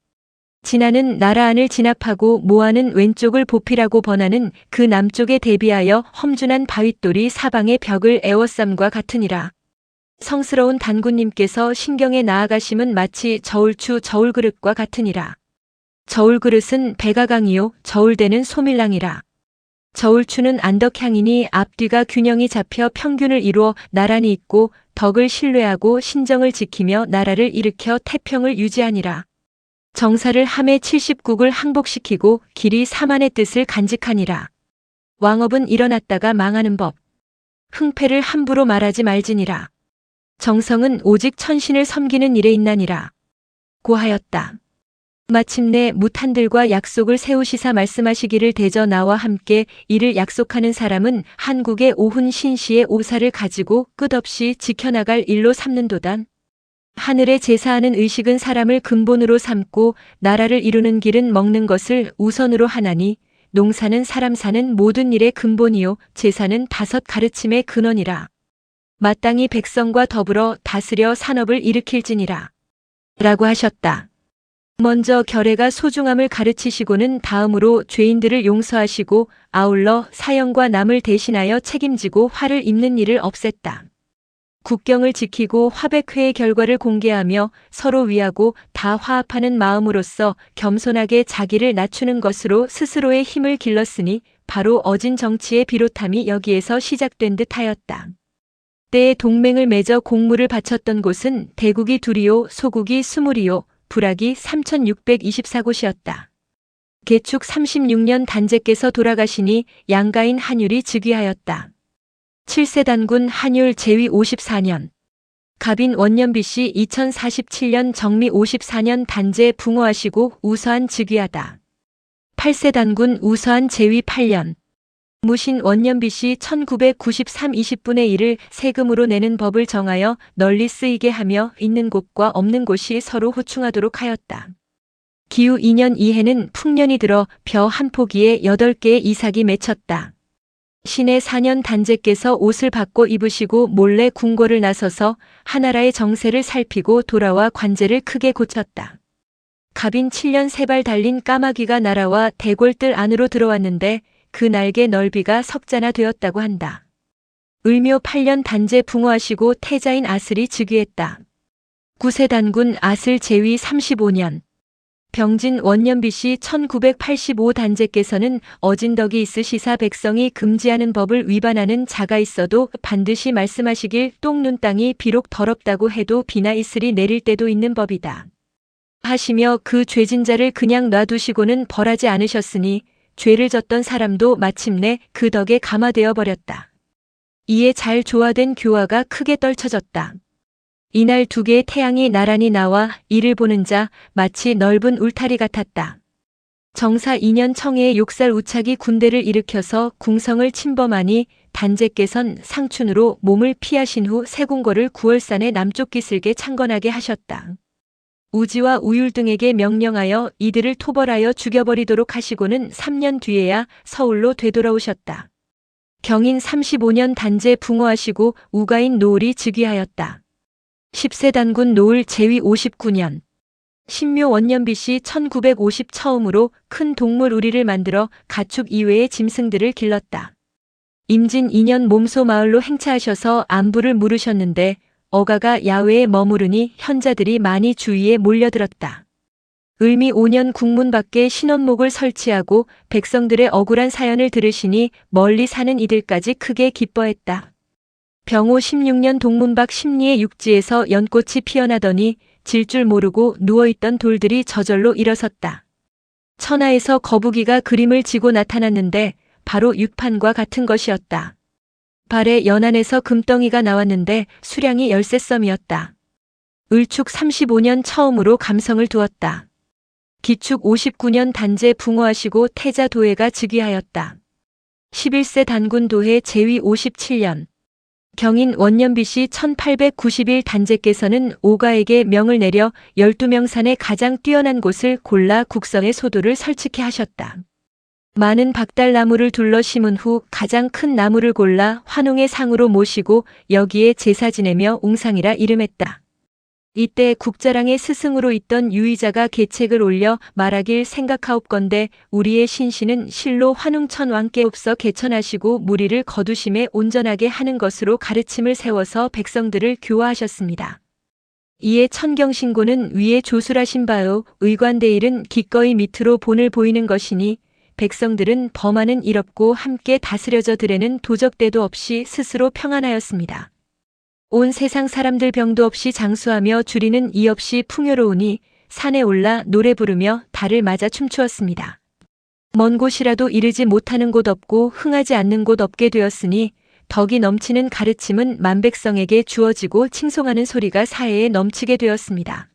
진하는 나라 안을 진압하고 모하는 왼쪽을 보필하고 번하는 그 남쪽에 대비하여 험준한 바윗돌이 사방의 벽을 에워쌈과 같으니라. 성스러운 단군님께서 신경에 나아가심은 마치 저울추 저울그릇과 같으니라. 저울그릇은 백아강이요 저울대는 소밀랑이라. 저울추는 안덕향이니 앞뒤가 균형이 잡혀 평균을 이루어 나란히 있고 덕을 신뢰하고 신정을 지키며 나라를 일으켜 태평을 유지하니라. 정사를 함에 70국을 항복시키고 길이 4만의 뜻을 간직하니라. 왕업은 일어났다가 망하는 법. 흥패를 함부로 말하지 말지니라. 정성은 오직 천신을 섬기는 일에 있나니라. 고하였다. 마침내 무탄들과 약속을 세우시사 말씀하시기를 대저 나와 함께 이를 약속하는 사람은 한국의 오훈 신시의 오사를 가지고 끝없이 지켜나갈 일로 삼는도단. 하늘에 제사하는 의식은 사람을 근본으로 삼고 나라를 이루는 길은 먹는 것을 우선으로 하나니 농사는 사람 사는 모든 일의 근본이요 제사는 5 가르침의 근원이라. 마땅히 백성과 더불어 다스려 산업을 일으킬지니라. 라고 하셨다. 먼저 결례가 소중함을 가르치시고는 다음으로 죄인들을 용서하시고 아울러 사형과 남을 대신하여 책임지고 화를 입는 일을 없앴다. 국경을 지키고 화백회의 결과를 공개하며 서로 위하고 다 화합하는 마음으로써 겸손하게 자기를 낮추는 것으로 스스로의 힘을 길렀으니 바로 어진 정치의 비롯함이 여기에서 시작된 듯하였다. 때에 동맹을 맺어 공물을 바쳤던 곳은 대국이 2이요 소국이 20이요 불악이 3624곳이었다. 개축 36년 단제께서 돌아가시니 양가인 한율이 즉위하였다. 7세 단군 한율 제위 54년. 갑인 원년비씨 2047년 정미 54년 단제 붕어하시고 우서한 즉위하다. 8세 단군 우서한 제위 8년. 무신 원년비씨 1993 20분의 1을 세금으로 내는 법을 정하여 널리 쓰이게 하며 있는 곳과 없는 곳이 서로 호충하도록 하였다. 기후 2년 이해는 풍년이 들어 벼 한 포기에 8개의 이삭이 맺혔다. 신의 4년 단제께서 옷을 바꿔 입으시고 몰래 궁궐을 나서서 하나라의 정세를 살피고 돌아와 관제를 크게 고쳤다. 갑인 7년 3발 달린 까마귀가 날아와 대궐뜰 안으로 들어왔는데 그 날개 넓이가 석자나 되었다고 한다. 을묘 8년 단제 붕어하시고 태자인 아슬이 즉위했다. 9세 단군 아슬 제위 35년. 병진 원년 BC 1985 단제께서는 어진덕이 있으시사 백성이 금지하는 법을 위반하는 자가 있어도 반드시 말씀하시길 똥눈 땅이 비록 더럽다고 해도 비나 이슬이 내릴 때도 있는 법이다. 하시며 그 죄진 자를 그냥 놔두시고는 벌하지 않으셨으니 죄를 졌던 사람도 마침내 그 덕에 감화되어 버렸다. 이에 잘 조화된 교화가 크게 떨쳐졌다. 이날 두 개의 태양이 나란히 나와 이를 보는 자 마치 넓은 울타리 같았다. 정사 2년 청해의 욕살 우착이 군대를 일으켜서 궁성을 침범하니 단제께선 상춘으로 몸을 피하신 후 세궁궐을 구월산의 남쪽 기슭에 창건하게 하셨다. 우지와 우율 등에게 명령하여 이들을 토벌하여 죽여버리도록 하시고는 3년 뒤에야 서울로 되돌아오셨다. 경인 35년 단제 붕어하시고 우가인 노을이 즉위하였다. 10세 단군 노을 제위 59년 신묘 원년 BC 1950 처음으로 큰 동물 우리를 만들어 가축 이외의 짐승들을 길렀다. 임진 2년 몸소 마을로 행차하셔서 안부를 물으셨는데 어가가 야외에 머무르니 현자들이 많이 주위에 몰려들었다. 을미 5년 국문 밖에 신원목을 설치하고 백성들의 억울한 사연을 들으시니 멀리 사는 이들까지 크게 기뻐했다. 병호 16년 동문박 심리의 육지에서 연꽃이 피어나더니 질 줄 모르고 누워있던 돌들이 저절로 일어섰다. 천하에서 거북이가 그림을 지고 나타났는데 바로 육판과 같은 것이었다. 발에 연안에서 금덩이가 나왔는데 수량이 13썸이었다. 을축 35년 처음으로 감성을 두었다. 기축 59년 단제 붕어하시고 태자 도해가 즉위하였다. 11세 단군 도해 제위 57년 경인 원년 BC 1891 단제께서는 오가에게 명을 내려 12명산의 가장 뛰어난 곳을 골라 국성의 소도를 설치게 하셨다. 많은 박달나무를 둘러 심은 후 가장 큰 나무를 골라 환웅의 상으로 모시고 여기에 제사 지내며 웅상이라 이름했다. 이때 국자랑의 스승으로 있던 유의자가 계책을 올려 말하길 생각하옵건대 우리의 신신은 실로 환웅천 왕께 없어 개천하시고 무리를 거두심에 온전하게 하는 것으로 가르침을 세워서 백성들을 교화하셨습니다. 이에 천경신고는 위에 조술하신 바요 의관대일은 기꺼이 밑으로 본을 보이는 것이니 백성들은 범하는 일 없고 함께 다스려져 드레는 도적대도 없이 스스로 평안하였습니다. 온 세상 사람들 병도 없이 장수하며 주리는 이 없이 풍요로우니 산에 올라 노래 부르며 달을 맞아 춤추었습니다. 먼 곳이라도 이르지 못하는 곳 없고 흥하지 않는 곳 없게 되었으니 덕이 넘치는 가르침은 만백성에게 주어지고 칭송하는 소리가 사회에 넘치게 되었습니다.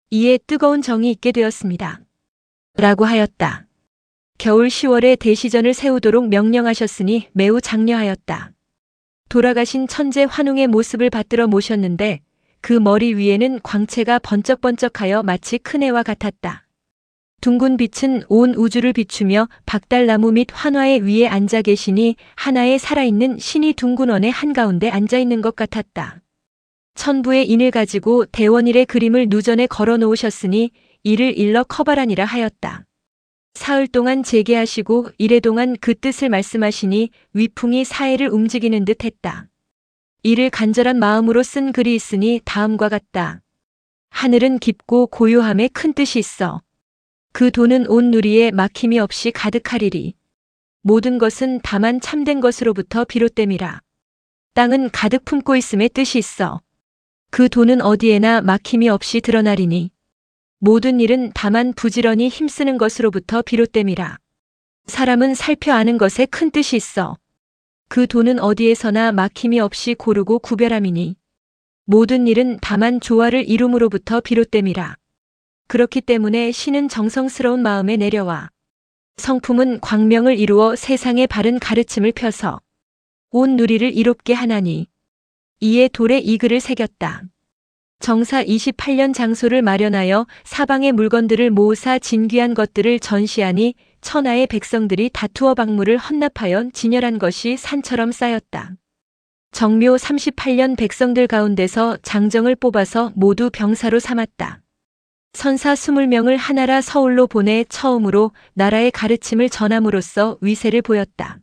이에 뜨거운 정이 있게 되었습니다. 라고 하였다. 겨울 10월에 대시전을 세우도록 명령하셨으니 매우 장려하였다. 돌아가신 천재 환웅의 모습을 받들어 모셨는데 그 머리 위에는 광채가 번쩍번쩍하여 마치 큰 해와 같았다. 둥근 빛은 온 우주를 비추며 박달나무 및 환화의 위에 앉아 계시니 하나의 살아있는 신이 둥근 원의 한가운데 앉아 있는 것 같았다. 천부의 인을 가지고 대원일의 그림을 누전에 걸어 놓으셨으니 이를 일러 커바란이라 하였다. 사흘 동안 재개하시고 이래 동안 그 뜻을 말씀하시니 위풍이 사해를 움직이는 듯 했다. 이를 간절한 마음으로 쓴 글이 있으니 다음과 같다. 하늘은 깊고 고요함에 큰 뜻이 있어. 그 도는 온 누리에 막힘이 없이 가득하리리. 모든 것은 다만 참된 것으로부터 비롯됨이라. 땅은 가득 품고 있음에 뜻이 있어. 그 도는 어디에나 막힘이 없이 드러나리니. 모든 일은 다만 부지런히 힘쓰는 것으로부터 비롯됨이라. 사람은 살펴 아는 것에 큰 뜻이 있어. 그 도는 어디에서나 막힘이 없이 고르고 구별함이니. 모든 일은 다만 조화를 이룸으로부터 비롯됨이라. 그렇기 때문에 신은 정성스러운 마음에 내려와. 성품은 광명을 이루어 세상에 바른 가르침을 펴서 온 누리를 이롭게 하나니. 이에 돌에 이 글을 새겼다. 정사 28년 장소를 마련하여 사방의 물건들을 모으사 진귀한 것들을 전시하니 천하의 백성들이 다투어 박물을 헌납하여 진열한 것이 산처럼 쌓였다. 정묘 38년 백성들 가운데서 장정을 뽑아서 모두 병사로 삼았다. 선사 20명을 하나라 서울로 보내 처음으로 나라의 가르침을 전함으로써 위세를 보였다.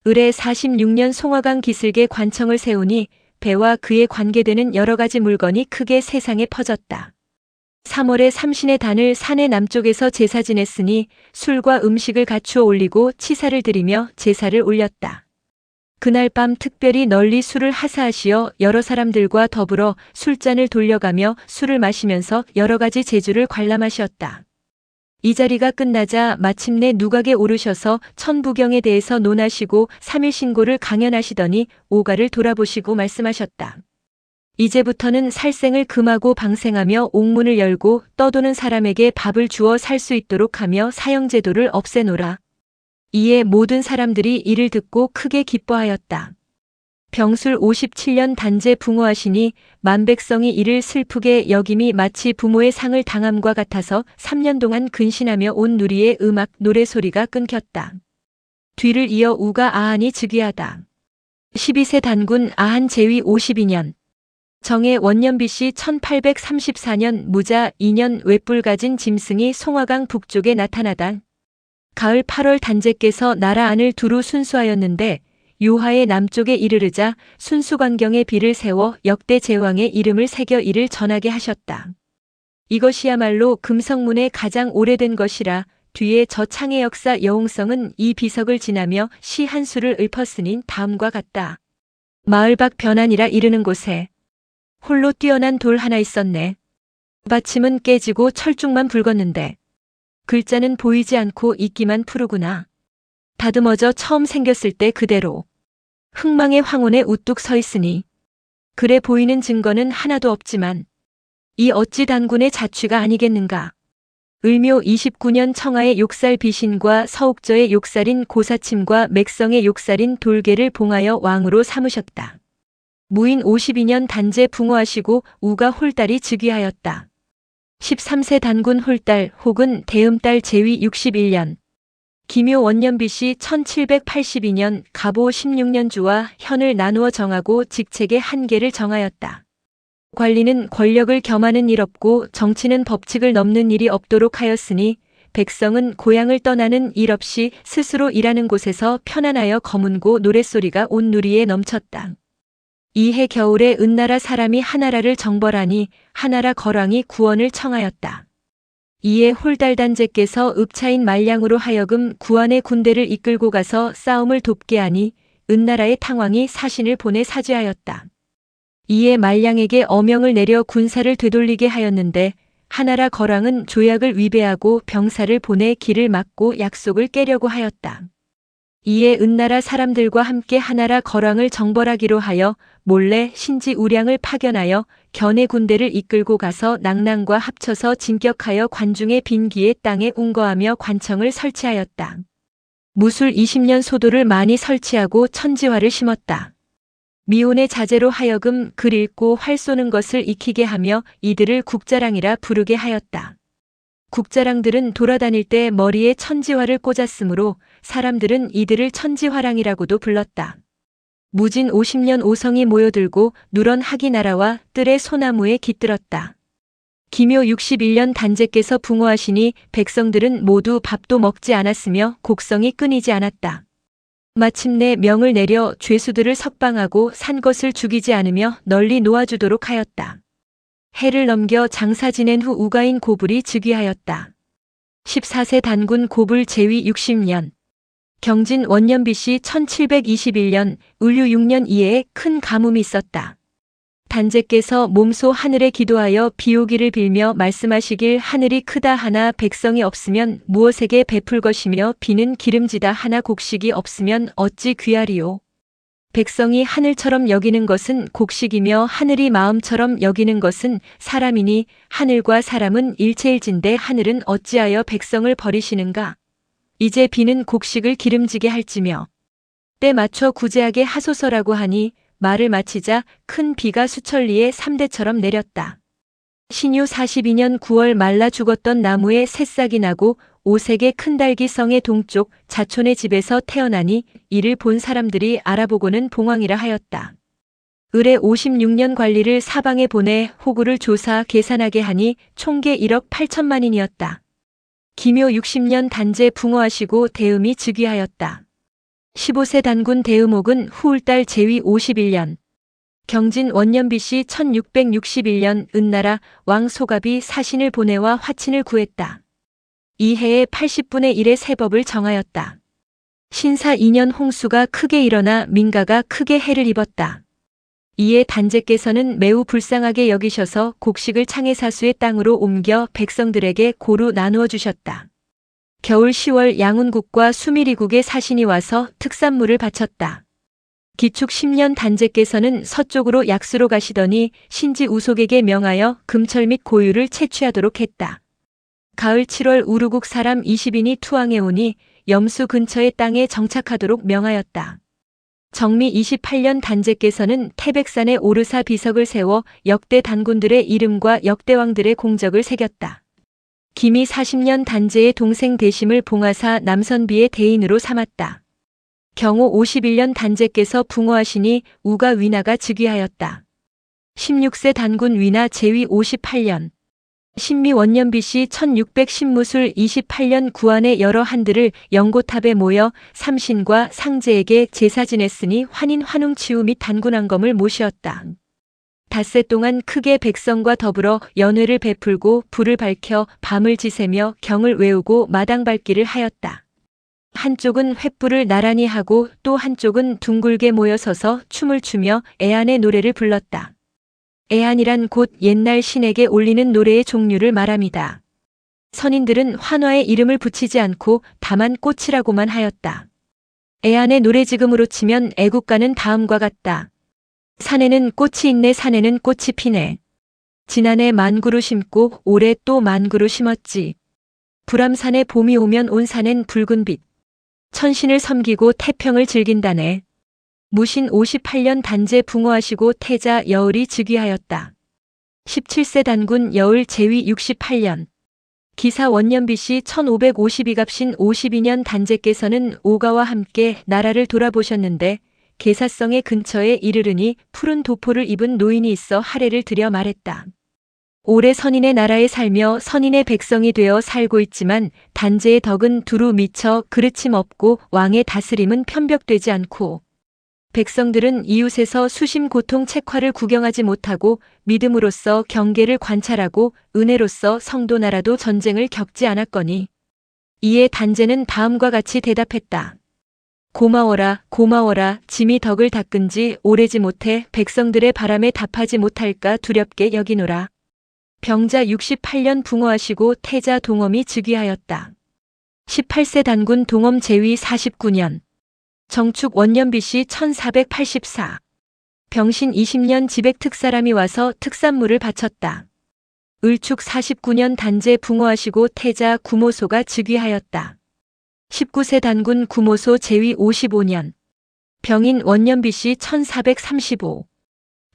을해 46년 송화강 기슭에 관청을 세우니 배와 그에 관계되는 여러 가지 물건이 크게 세상에 퍼졌다. 3월에 삼신의 단을 산의 남쪽에서 제사 지냈으니 술과 음식을 갖추어 올리고 치사를 드리며 제사를 올렸다. 그날 밤 특별히 널리 술을 하사하시어 여러 사람들과 더불어 술잔을 돌려가며 술을 마시면서 여러 가지 제주를 관람하셨다. 이 자리가 끝나자 마침내 누각에 오르셔서 천부경에 대해서 논하시고 삼일신고를 강연하시더니 오가를 돌아보시고 말씀하셨다. 이제부터는 살생을 금하고 방생하며 옥문을 열고 떠도는 사람에게 밥을 주어 살 수 있도록 하며 사형제도를 없애노라. 이에 모든 사람들이 이를 듣고 크게 기뻐하였다. 병술 57년 단제 붕어하시니 만백성이 이를 슬프게 여김이 마치 부모의 상을 당함과 같아서 3년 동안 근신하며 온 누리의 음악 노래소리가 끊겼다. 뒤를 이어 우가 아한이 즉위하다. 12세 단군 아한 제위 52년 정해 원년 BC 1834년 무자 2년 외뿔 가진 짐승이 송화강 북쪽에 나타나다. 가을 8월 단제께서 나라 안을 두루 순수하였는데 유하의 남쪽에 이르르자 순수광경에 비를 세워 역대 제왕의 이름을 새겨 이를 전하게 하셨다. 이것이야말로 금성문의 가장 오래된 것이라 뒤에 저 창의 역사 여홍성은 이 비석을 지나며 시 한 수를 읊었으니 다음과 같다. 마을 밖 변안이라 이르는 곳에 홀로 뛰어난 돌 하나 있었네. 받침은 깨지고 철쭉만 붉었는데 글자는 보이지 않고 있기만 푸르구나. 다듬어져 처음 생겼을 때 그대로 흥망의 황혼에 우뚝 서 있으니 그래 보이는 증거는 하나도 없지만 이 어찌 단군의 자취가 아니겠는가. 을묘 29년 청하의 욕살 비신과 서옥저의 욕살인 고사침과 맥성의 욕살인 돌개를 봉하여 왕으로 삼으셨다. 무인 52년 단제 붕어하시고 우가 홀달이 즉위하였다. 13세 단군 홀달 혹은 대음달 제위 61년 기묘 원년 BC 1782년 갑오 16년 주와 현을 나누어 정하고 직책의 한계를 정하였다. 관리는 권력을 겸하는 일 없고 정치는 법칙을 넘는 일이 없도록 하였으니 백성은 고향을 떠나는 일 없이 스스로 일하는 곳에서 편안하여 거문고 노랫소리가 온 누리에 넘쳤다. 이해 겨울에 은나라 사람이 하나라를 정벌하니 하나라 거랑이 구원을 청하였다. 이에 홀달단제께서 읍차인 말량으로 하여금 구안의 군대를 이끌고 가서 싸움을 돕게 하니 은나라의 탕왕이 사신을 보내 사죄하였다. 이에 말량에게 어명을 내려 군사를 되돌리게 하였는데 하나라 거랑은 조약을 위배하고 병사를 보내 길을 막고 약속을 깨려고 하였다. 이에 은나라 사람들과 함께 하나라 거랑을 정벌하기로 하여 몰래 신지 우량을 파견하여 견해 군대를 이끌고 가서 낭랑과 합쳐서 진격하여 관중의 빈기의 땅에 운거하며 관청을 설치하였다. 무술 20년 소도를 많이 설치하고 천지화를 심었다. 미혼의 자제로 하여금 글 읽고 활 쏘는 것을 익히게 하며 이들을 국자랑이라 부르게 하였다. 국자랑들은 돌아다닐 때 머리에 천지화를 꽂았으므로 사람들은 이들을 천지화랑이라고도 불렀다. 무진 50년 오성이 모여들고 누런 하기나라와 뜰의 소나무에 깃들었다. 기묘 61년 단제께서 붕어하시니 백성들은 모두 밥도 먹지 않았으며 곡성이 끊이지 않았다. 마침내 명을 내려 죄수들을 석방하고 산 것을 죽이지 않으며 널리 놓아주도록 하였다. 해를 넘겨 장사 지낸 후 우가인 고불이 즉위하였다. 14세 단군 고불 제위 60년 경진 원년 BC 1721년 을류 6년 이해에 큰 가뭄이 있었다. 단제께서 몸소 하늘에 기도하여 비 오기를 빌며 말씀하시길 하늘이 크다 하나 백성이 없으면 무엇에게 베풀 것이며 비는 기름지다 하나 곡식이 없으면 어찌 귀하리요. 백성이 하늘처럼 여기는 것은 곡식이며 하늘이 마음처럼 여기는 것은 사람이니 하늘과 사람은 일체일진데 하늘은 어찌하여 백성을 버리시는가. 이제 비는 곡식을 기름지게 할지며 때 맞춰 구제하게 하소서라고 하니 말을 마치자 큰 비가 수천리에 3대처럼 내렸다. 신유 42년 9월 말라 죽었던 나무에 새싹이 나고 오색의 큰 달기 성의 동쪽 자촌의 집에서 태어나니 이를 본 사람들이 알아보고는 봉황이라 하였다. 을에 56년 관리를 사방에 보내 호구를 조사 계산하게 하니 총계 1억 8천만인이었다. 기묘 60년 단제 붕어하시고 대음이 즉위하였다. 15세 단군 대음옥은 후울달 제위 51년 경진 원년 BC 1661년 은나라 왕 소갑이 사신을 보내와 화친을 구했다. 이 해에 80분의 1의 세법을 정하였다. 신사 2년 홍수가 크게 일어나 민가가 크게 해를 입었다. 이에 단제께서는 매우 불쌍하게 여기셔서 곡식을 창해사수의 땅으로 옮겨 백성들에게 고루 나누어 주셨다. 겨울 10월 양운국과 수미리국의 사신이 와서 특산물을 바쳤다. 기축 10년 단제께서는 서쪽으로 약수로 가시더니 신지 우속에게 명하여 금철 및 고유를 채취하도록 했다. 가을 7월 우르국 사람 20인이 투항해 오니 염수 근처의 땅에 정착하도록 명하였다. 정미 28년 단제께서는 태백산에 오르사 비석을 세워 역대 단군들의 이름과 역대왕들의 공적을 새겼다. 기미 40년 단제의 동생 대심을 봉하사 남선비의 대인으로 삼았다. 경호 51년 단제께서 붕어하시니 우가 위나가 즉위하였다. 16세 단군 위나 제위 58년. 신미 원년 BC 1610무술 28년 구안의 여러 한들을 영고탑에 모여 삼신과 상제에게 제사 지냈으니 환인 환웅 치우 및 단군왕검을 모시었다. 닷새 동안 크게 백성과 더불어 연회를 베풀고 불을 밝혀 밤을 지새며 경을 외우고 마당 밟기를 하였다. 한쪽은 횃불을 나란히 하고 또 한쪽은 둥글게 모여 서서 춤을 추며 애안의 노래를 불렀다. 애안이란 곧 옛날 신에게 올리는 노래의 종류를 말합니다. 선인들은 환화에 이름을 붙이지 않고 다만 꽃이라고만 하였다. 애안의 노래지금으로 치면 애국가는 다음과 같다. 산에는 꽃이 있네 산에는 꽃이 피네. 지난해 만구루 심고 올해 또 만구루 심었지. 불암산에 봄이 오면 온 산엔 붉은 빛. 천신을 섬기고 태평을 즐긴다네. 무신 58년 단제 붕어하시고 태자 여을이 즉위하였다. 17세 단군 여을 제위 68년. 기사 원년 BC 1552갑신 52년 단제께서는 오가와 함께 나라를 돌아보셨는데 계사성의 근처에 이르르니 푸른 도포를 입은 노인이 있어 하례를 드려 말했다. 오래 선인의 나라에 살며 선인의 백성이 되어 살고 있지만 단제의 덕은 두루 미쳐 그르침 없고 왕의 다스림은 편벽되지 않고 백성들은 이웃에서 수심 고통 책화를 구경하지 못하고 믿음으로써 경계를 관찰하고 은혜로써 성도 나라도 전쟁을 겪지 않았거니. 이에 단제는 다음과 같이 대답했다. 고마워라 고마워라 짐이 덕을 닦은 지 오래지 못해 백성들의 바람에 답하지 못할까 두렵게 여기노라. 병자 68년 붕어하시고 태자 동엄이 즉위하였다. 18세 단군 동엄 제위 49년. 정축 원년 BC 1484. 병신 20년 지백 특사람이 와서 특산물을 바쳤다. 을축 49년 단제 붕어하시고 태자 구모소가 즉위하였다. 19세 단군 구모소 제위 55년. 병인 원년 BC 1435.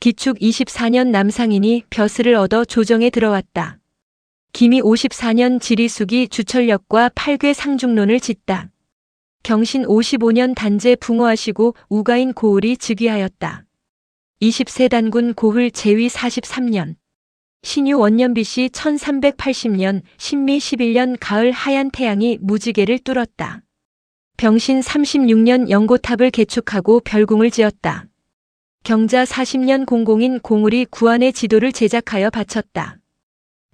기축 24년 남상인이 벼슬을 얻어 조정에 들어왔다. 기미 54년 지리숙이 주철역과 팔괘 상중론을 짓다. 경신 55년 단제 붕어하시고 우가인 고을이 즉위하였다. 20세 단군 고흘 제위 43년. 신유 원년 BC 1380년 신미 11년 가을 하얀 태양이 무지개를 뚫었다. 병신 36년 영고탑을 개축하고 별궁을 지었다. 경자 40년 공공인 공울이 구안의 지도를 제작하여 바쳤다.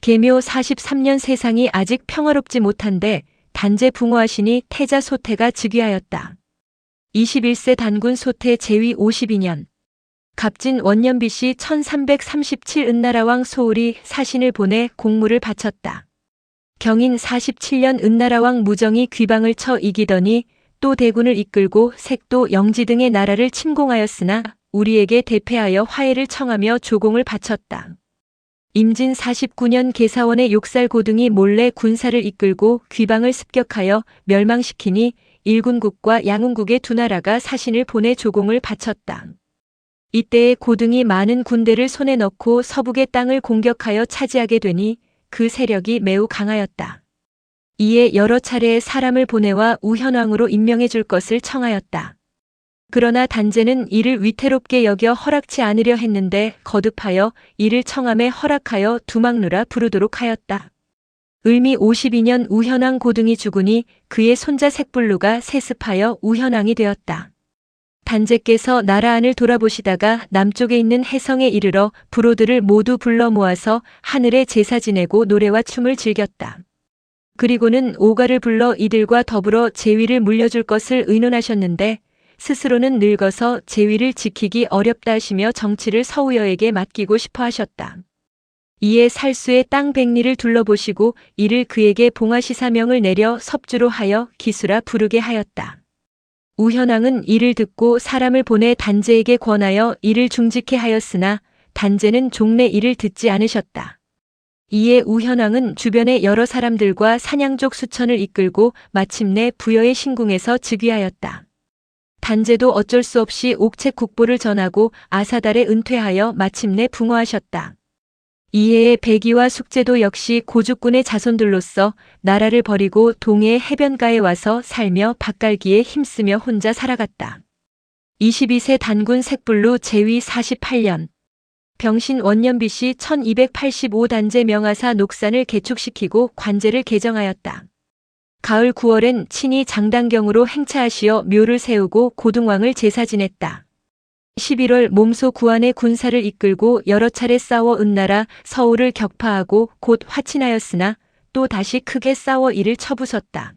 계묘 43년 세상이 아직 평화롭지 못한데 단제 붕어하시니 태자 소태가 즉위하였다. 21세 단군 소태 제위 52년. 갑진 원년 BC 1337 은나라왕 소울이 사신을 보내 공물을 바쳤다. 경인 47년 은나라왕 무정이 귀방을 쳐 이기더니 또 대군을 이끌고 색도 영지 등의 나라를 침공하였으나 우리에게 대패하여 화해를 청하며 조공을 바쳤다. 임진 49년 계사원의 욕살 고등이 몰래 군사를 이끌고 귀방을 습격하여 멸망시키니 일군국과 양운국의 두 나라가 사신을 보내 조공을 바쳤다. 이때에 고등이 많은 군대를 손에 넣고 서북의 땅을 공격하여 차지하게 되니 그 세력이 매우 강하였다. 이에 여러 차례 사람을 보내와 우현왕으로 임명해 줄 것을 청하였다. 그러나 단제는 이를 위태롭게 여겨 허락치 않으려 했는데 거듭하여 이를 청함에 허락하여 두막누라 부르도록 하였다. 을미 52년 우현왕 고등이 죽으니 그의 손자 색불루가 세습하여 우현왕이 되었다. 단제께서 나라 안을 돌아보시다가 남쪽에 있는 해성에 이르러 부로들을 모두 불러 모아서 하늘에 제사 지내고 노래와 춤을 즐겼다. 그리고는 오가를 불러 이들과 더불어 제위를 물려줄 것을 의논하셨는데 스스로는 늙어서 제위를 지키기 어렵다 하시며 정치를 서우여에게 맡기고 싶어 하셨다. 이에 살수의 땅 백리를 둘러보시고 이를 그에게 봉하시 사명을 내려 섭주로 하여 기수라 부르게 하였다. 우현왕은 이를 듣고 사람을 보내 단제에게 권하여 이를 중직해 하였으나 단제는 종래 이를 듣지 않으셨다. 이에 우현왕은 주변의 여러 사람들과 사냥족 수천을 이끌고 마침내 부여의 신궁에서 즉위하였다. 단제도 어쩔 수 없이 옥책 국보를 전하고 아사달에 은퇴하여 마침내 붕어하셨다. 이해의 백이와 숙제도 역시 고죽군의 자손들로서 나라를 버리고 동해의 해변가에 와서 살며 밭갈기에 힘쓰며 혼자 살아갔다. 22세 단군 색불루 제위 48년 병신 원년 BC 1285 단제 명하사 녹산을 개축시키고 관제를 개정하였다. 가을 9월엔 친히 장단경으로 행차하시어 묘를 세우고 고등왕을 제사 지냈다. 11월 몸소 구안의 군사를 이끌고 여러 차례 싸워 은나라 서울을 격파하고 곧 화친하였으나 또 다시 크게 싸워 이를 쳐부쉈다.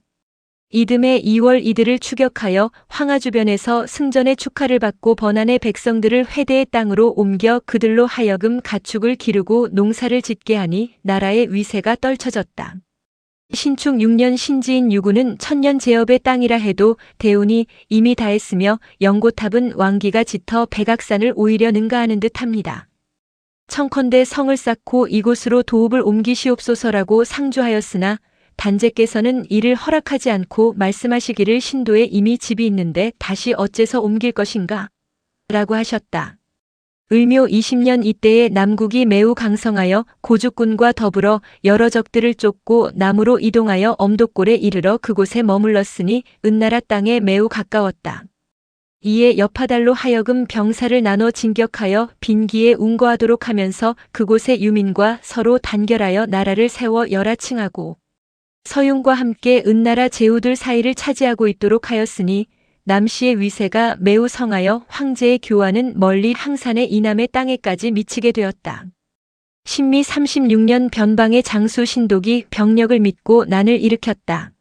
이듬해 2월 이들을 추격하여 황하 주변에서 승전의 축하를 받고 번안의 백성들을 회대의 땅으로 옮겨 그들로 하여금 가축을 기르고 농사를 짓게 하니 나라의 위세가 떨쳐졌다. 신축 6년 신지인 유구는 천년 제업의 땅이라 해도 대운이 이미 다했으며 영고탑은 왕기가 짙어 백악산을 오히려 능가하는 듯합니다. 청컨대 성을 쌓고 이곳으로 도읍을 옮기시옵소서라고 상주하였으나 단제께서는 이를 허락하지 않고 말씀하시기를 신도에 이미 집이 있는데 다시 어째서 옮길 것인가? 라고 하셨다. 을묘 20년 이때에 남국이 매우 강성하여 고죽군과 더불어 여러 적들을 쫓고 남으로 이동하여 엄독골에 이르러 그곳에 머물렀으니 은나라 땅에 매우 가까웠다. 이에 여파달로 하여금 병사를 나눠 진격하여 빈기에 운거하도록 하면서 그곳의 유민과 서로 단결하여 나라를 세워 열하층하고 서윤과 함께 은나라 제후들 사이를 차지하고 있도록 하였으니 남씨의 위세가 매우 성하여 황제의 교화는 멀리 항산의 이남의 땅에까지 미치게 되었다. 신미 36년 변방의 장수 신독이 병력을 믿고 난을 일으켰다.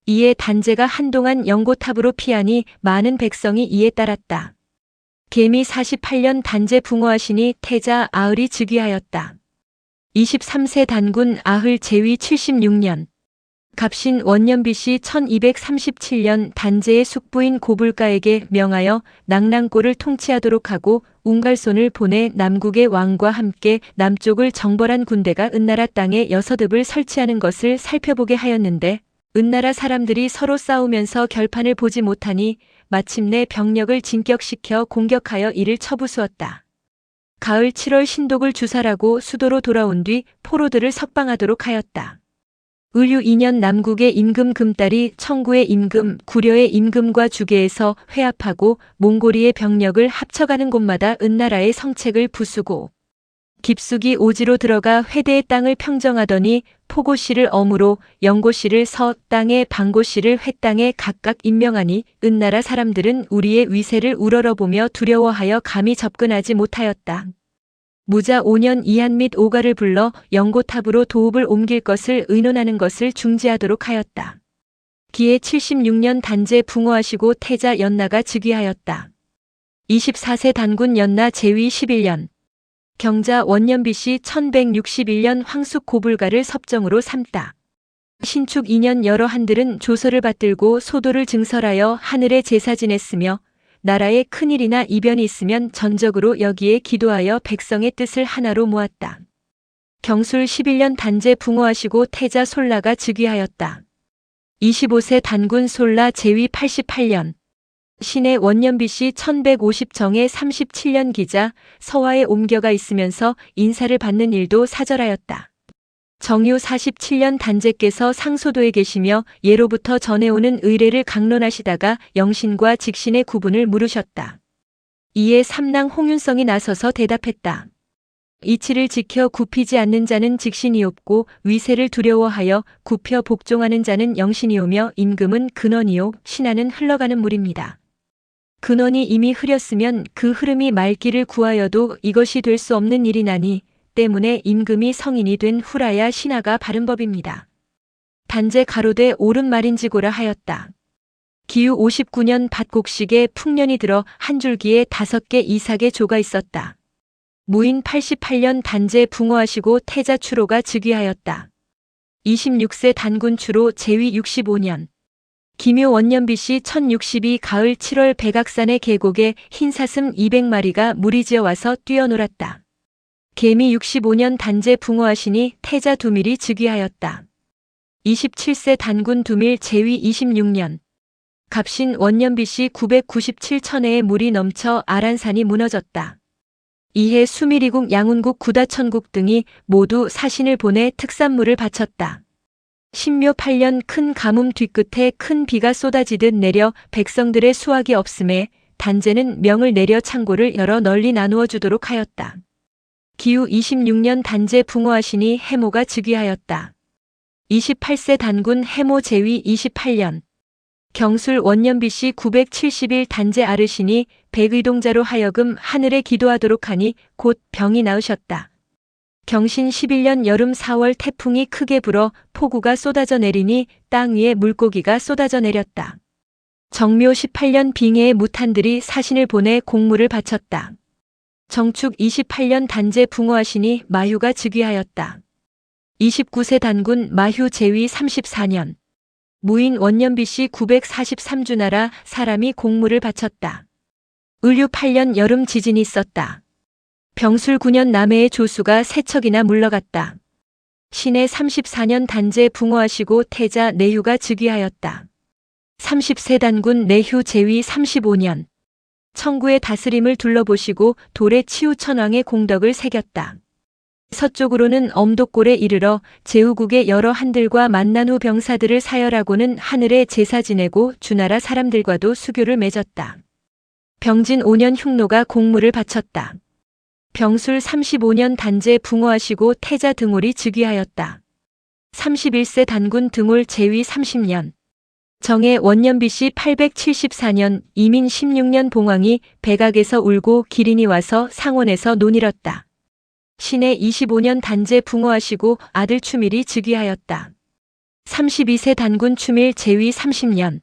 이에 단제가 한동안 영고탑으로 피하니 많은 백성이 이에 따랐다. 계미 48년 단제 붕어하시니 태자 아을이 즉위하였다. 23세 단군 아흘 제위 76년 갑신 원년 BC 1237년 단제의 숙부인 고불가에게 명하여 낙랑골을 통치하도록 하고 웅갈손을 보내 남국의 왕과 함께 남쪽을 정벌한 군대가 은나라 땅에 여섯읍을 설치하는 것을 살펴보게 하였는데 은나라 사람들이 서로 싸우면서 결판을 보지 못하니 마침내 병력을 진격시켜 공격하여 이를 쳐부수었다. 가을 7월 신독을 주살하고 수도로 돌아온 뒤 포로들을 석방하도록 하였다. 을유 2년 남국의 임금 금딸이 청구의 임금, 구려의 임금과 주계에서 회합하고 몽고리의 병력을 합쳐가는 곳마다 은나라의 성책을 부수고 깊숙이 오지로 들어가 회대의 땅을 평정하더니 포고씨를 엄으로 영고씨를 서 땅에 방고씨를 회 땅에 각각 임명하니 은나라 사람들은 우리의 위세를 우러러보며 두려워하여 감히 접근하지 못하였다. 무자 5년 이한 및 오가를 불러 영고탑으로 도읍을 옮길 것을 의논하는 것을 중지하도록 하였다. 기해 76년 단제 붕어하시고 태자 연나가 즉위하였다. 24세 단군 연나 제위 11년 경자 원년 BC 1161년 황숙 고불가를 섭정으로 삼다. 신축 2년 여러 한들은 조서를 받들고 소도를 증설하여 하늘에 제사 지냈으며 나라에 큰일이나 이변이 있으면 전적으로 여기에 기도하여 백성의 뜻을 하나로 모았다. 경술 11년 단제 붕어하시고 태자 솔라가 즉위하였다. 25세 단군 솔라 제위 88년 신의 원년 BC 1150정에 37년 기자 서화에 옮겨가 있으면서 인사를 받는 일도 사절하였다. 정유 47년 단제께서 상소도에 계시며 예로부터 전해오는 의례를 강론하시다가 영신과 직신의 구분을 물으셨다. 이에 삼랑 홍윤성이 나서서 대답했다. 이치를 지켜 굽히지 않는 자는 직신이 없고 위세를 두려워하여 굽혀 복종하는 자는 영신이오며 임금은 근원이요 신하는 흘러가는 물입니다. 근원이 이미 흐렸으면 그 흐름이 맑기를 구하여도 이것이 될 수 없는 일이나니 때문에 임금이 성인이 된 후라야 신하가 바른 법입니다. 단제 가로되 옳은 말인지고라 하였다. 기후 59년 밭곡식에 풍년이 들어 한 줄기에 5개 이삭의 조가 있었다. 무인 88년 단제 붕어하시고 태자 추로가 즉위하였다. 26세 단군 추로 제위 65년. 기묘 원년BC 1062 가을 7월 백악산의 계곡에 흰사슴 200마리가 무리지어 와서 뛰어놀았다. 개미 65년 단제 붕어하시니 태자 두밀이 즉위하였다. 27세 단군 두밀 제위 26년. 갑신 원년BC 997 천해의 물이 넘쳐 아란산이 무너졌다. 이해 수미리국 양운국 구다천국 등이 모두 사신을 보내 특산물을 바쳤다. 신묘 8년 큰 가뭄 뒤끝에 큰 비가 쏟아지듯 내려 백성들의 수확이 없음에 단제는 명을 내려 창고를 열어 널리 나누어 주도록 하였다. 기후 26년 단제 붕어하시니 해모가 즉위하였다. 28세 단군 해모 제위 28년. 경술 원년BC 971 단제 아르시니 백의동자로 하여금 하늘에 기도하도록 하니 곧 병이 나으셨다. 경신 11년 여름 4월 태풍이 크게 불어 폭우가 쏟아져 내리니 땅 위에 물고기가 쏟아져 내렸다. 정묘 18년 빙해의 무탄들이 사신을 보내 공물을 바쳤다. 정축 28년 단제 붕어하시니 마휴가 즉위하였다. 29세 단군 마휴 제위 34년. 무인 원년BC 943주 나라 사람이 공물을 바쳤다. 을유 8년 여름 지진이 있었다. 병술 9년 남해의 조수가 세척이나 물러갔다. 신해 34년 단제 붕어하시고 태자 내휴가 즉위하였다. 30세 단군 내휴 제위 35년. 청구의 다스림을 둘러보시고 돌에 치우천왕의 공덕을 새겼다. 서쪽으로는 엄독골에 이르러 제후국의 여러 한들과 만난 후 병사들을 사열하고는 하늘에 제사 지내고 주나라 사람들과도 수교를 맺었다. 병진 5년 흉노가 공물을 바쳤다. 병술 35년 단제 붕어하시고 태자 등홀이 즉위하였다. 31세 단군 등홀 제위 30년. 정해 원년BC 874년 이민 16년 봉황이 백악에서 울고 기린이 와서 상원에서 논일었다. 신해 25년 단제 붕어하시고 아들 추밀이 즉위하였다. 32세 단군 추밀 제위 30년.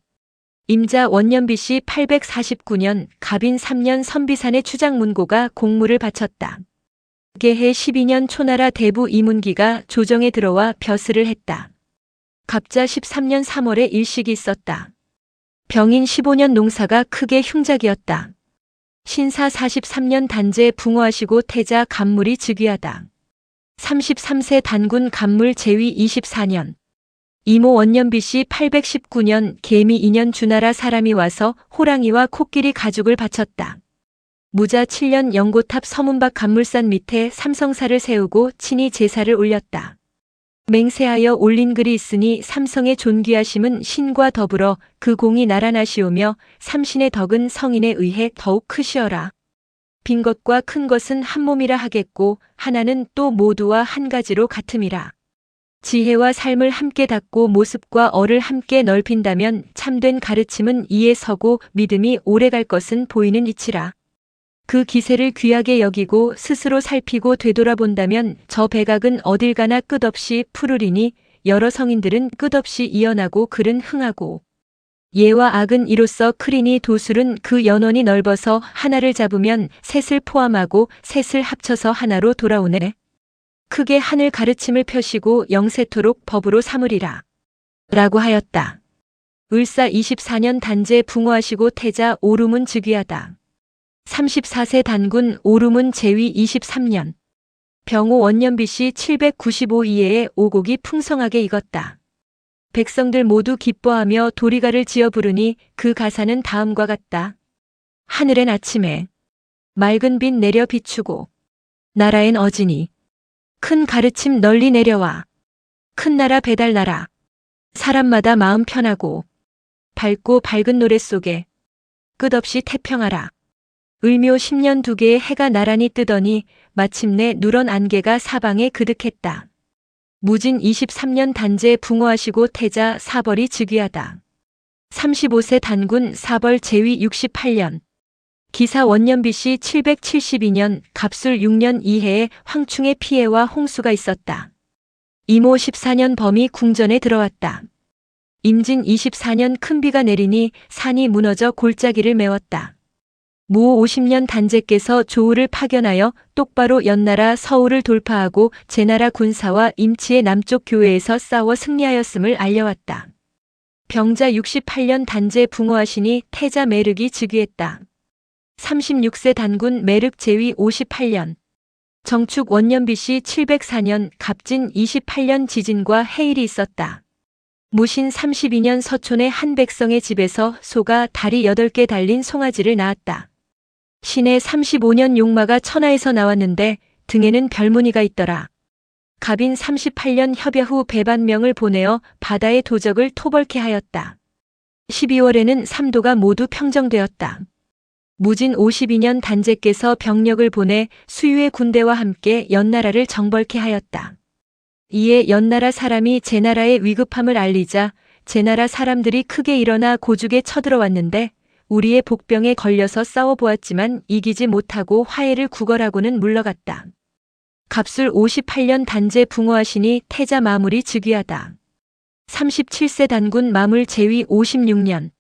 임자 원년BC 849년 갑인 3년 선비산의 추장문고가 공물을 바쳤다. 개해 12년 초나라 대부 이문기가 조정에 들어와 벼슬을 했다. 갑자 13년 3월에 일식이 있었다. 병인 15년 농사가 크게 흉작이었다. 신사 43년 단제 붕어하시고 태자 간물이 즉위하다. 33세 단군 간물 제위 24년. 이모 원년BC 819년 개미 2년 주나라 사람이 와서 호랑이와 코끼리 가죽을 바쳤다. 무자 7년 영고탑 서문박 간물산 밑에 삼성사를 세우고 친히 제사를 올렸다. 맹세하여 올린 글이 있으니 삼성의 존귀하심은 신과 더불어 그 공이 나라나시오며 삼신의 덕은 성인에 의해 더욱 크시어라. 빈 것과 큰 것은 한 몸이라 하겠고 하나는 또 모두와 한 가지로 같음이라. 지혜와 삶을 함께 닦고 모습과 얼을 함께 넓힌다면 참된 가르침은 이에 서고 믿음이 오래갈 것은 보이는 이치라. 그 기세를 귀하게 여기고 스스로 살피고 되돌아본다면 저 백악은 어딜 가나 끝없이 푸르리니 여러 성인들은 끝없이 이어나고 글은 흥하고 예와 악은 이로써 크리니 도술은 그 연원이 넓어서 하나를 잡으면 셋을 포함하고 셋을 합쳐서 하나로 돌아오네. 크게 하늘 가르침을 펴시고 영세토록 법으로 삼으리라. 라고 하였다. 을사 24년 단제 붕어하시고 태자 오름은 즉위하다. 34세 단군 오름은 제위 23년. 병호 원년BC 795 이해에 오곡이 풍성하게 익었다. 백성들 모두 기뻐하며 도리가를 지어 부르니 그 가사는 다음과 같다. 하늘엔 아침에 맑은 빛 내려 비추고 나라엔 어진이 큰 가르침 널리 내려와 큰 나라 배달나라 사람마다 마음 편하고 밝고 밝은 노래 속에 끝없이 태평하라. 을묘 10년 2개의 해가 나란히 뜨더니 마침내 누런 안개가 사방에 그득했다. 무진 23년 단제 붕어하시고 태자 사벌이 즉위하다. 35세 단군 사벌 제위 68년. 기사 원년 BC 772년 갑술 6년 이해에 황충의 피해와 홍수가 있었다. 이모 14년 범이 궁전에 들어왔다. 임진 24년 큰 비가 내리니 산이 무너져 골짜기를 메웠다. 무 50년 단제께서 조우를 파견하여 똑바로 연나라 서울을 돌파하고 제나라 군사와 임치의 남쪽 교회에서 싸워 승리하였음을 알려왔다. 병자 68년 단제 붕어하시니 태자 메륵이 즉위했다. 36세 단군 메륵 제위 58년. 정축 원년 BC 704년 갑진 28년 지진과 해일이 있었다. 무신 32년 서촌의 한 백성의 집에서 소가 다리 8개 달린 송아지를 낳았다. 신의 35년 용마가 천하에서 나왔는데 등에는 별무늬가 있더라. 갑인 38년 협야 후 배반명을 보내어 바다의 도적을 토벌케 하였다. 12월에는 삼도가 모두 평정되었다. 무진 52년 단제께서 병력을 보내 수유의 군대와 함께 연나라를 정벌케 하였다. 이에 연나라 사람이 제나라의 위급함을 알리자 제나라 사람들이 크게 일어나 고죽에 쳐들어왔는데 우리의 복병에 걸려서 싸워보았지만 이기지 못하고 화해를 구걸하고는 물러갔다. 갑술 58년 단제 붕어하시니 태자 마물이 즉위하다. 37세 단군 마물 제위 56년.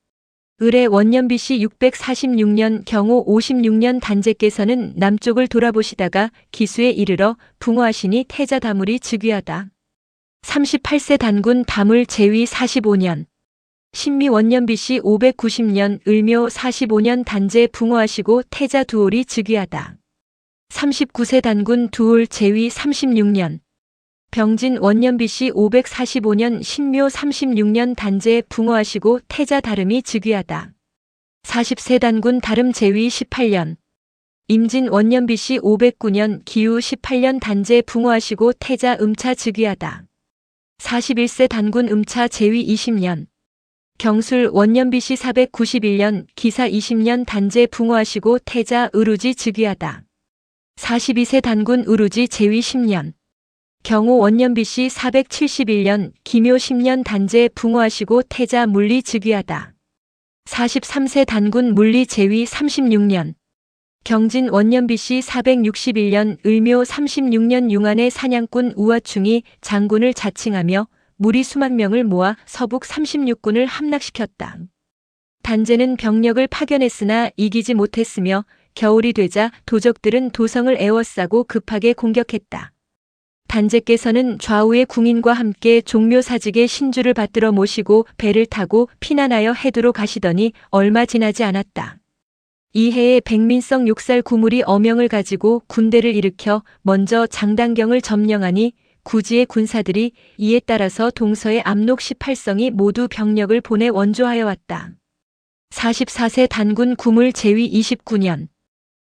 을의 원년 BC 646년 경호 56년 단제께서는 남쪽을 돌아보시다가 기수에 이르러 붕어하시니 태자 다물이 즉위하다. 38세 단군 다물 제위 45년. 신미 원년 BC 590년 을묘 45년 단제 붕어하시고 태자 두올이 즉위하다. 39세 단군 두올 제위 36년. 병진 원년 BC 545년 신묘 36년 단제 붕어하시고 태자 다름이 즉위하다. 40세 단군 다름 제위 18년. 임진 원년 BC 509년 기우 18년 단제 붕어하시고 태자 음차 즉위하다. 41세 단군 음차 제위 20년. 경술 원년 BC 491년 기사 20년 단제 붕어하시고 태자 의루지 즉위하다. 42세 단군 의루지 제위 10년. 경호 원년 BC 471년 기묘 10년 단제 붕어하시고 태자 물리 즉위하다. 43세 단군 물리 제위 36년. 경진 원년 BC 461년 을묘 36년 융안의 사냥꾼 우화충이 장군을 자칭하며 무리 수만 명을 모아 서북 36군을 함락시켰다. 단제는 병력을 파견했으나 이기지 못했으며 겨울이 되자 도적들은 도성을 에워싸고 급하게 공격했다. 단제께서는 좌우의 궁인과 함께 종묘사직의 신주를 받들어 모시고 배를 타고 피난하여 해두로 가시더니 얼마 지나지 않았다. 이해에 백민성 욕살 구물이 어명을 가지고 군대를 일으켜 먼저 장당경을 점령하니 구지의 군사들이 이에 따라서 동서의 압록 18성이 모두 병력을 보내 원조하여 왔다. 44세 단군 구물 제위 29년.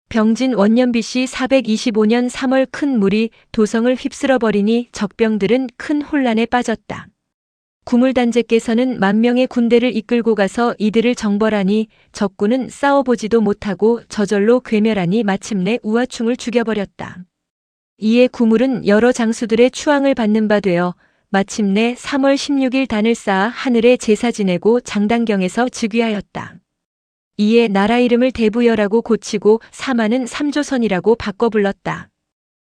병진 원년 BC 425년 3월 큰 물이 도성을 휩쓸어 버리니 적병들은 큰 혼란에 빠졌다. 구물단제께서는 만명의 군대를 이끌고 가서 이들을 정벌하니 적군은 싸워보지도 못하고 저절로 괴멸하니 마침내 우화충을 죽여버렸다. 이에 구물은 여러 장수들의 추앙을 받는 바 되어 마침내 3월 16일 단을 쌓아 하늘에 제사 지내고 장당경에서 즉위하였다. 이에 나라 이름을 대부여라고 고치고 사마는 삼조선이라고 바꿔 불렀다.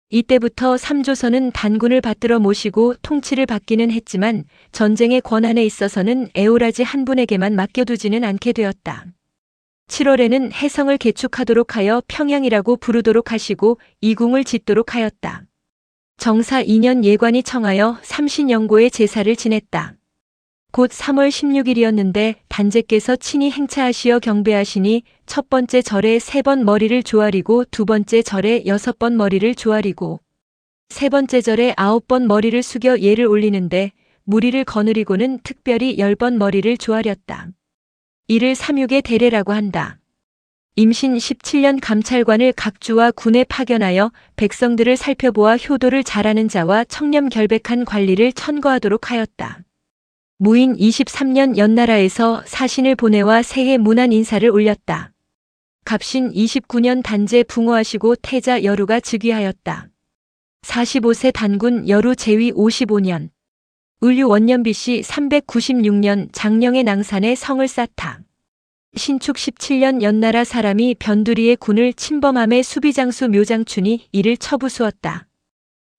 이때부터 삼조선은 단군을 받들어 모시고 통치를 받기는 했지만 전쟁의 권한에 있어서는 에오라지 한 분에게만 맡겨두지는 않게 되었다. 7월에는 해성을 개축하도록 하여 평양이라고 부르도록 하시고 이궁을 짓도록 하였다. 정사 2년 예관이 청하여 삼신영고의 제사를 지냈다. 곧 3월 16일이었는데 단제께서 친히 행차하시어 경배하시니 첫 번째 절에 3번 머리를 조아리고 두 번째 절에 6번 머리를 조아리고 세 번째 절에 9번 머리를 숙여 예를 올리는데 무리를 거느리고는 특별히 10번 머리를 조아렸다. 이를 삼육의 대례라고 한다. 임신 17년 감찰관을 각 주와 군에 파견하여 백성들을 살펴보아 효도를 잘하는 자와 청렴 결백한 관리를 천거하도록 하였다. 무인 23년 연나라에서 사신을 보내와 새해 문안 인사를 올렸다. 갑신 29년 단제 붕어하시고 태자 여루가 즉위하였다. 45세 단군 여루 제위 55년. 을유 원년 BC 396년 장령의 낭산에 성을 쌓다. 신축 17년 연나라 사람이 변두리의 군을 침범함에 수비장수 묘장춘이 이를 처부수었다.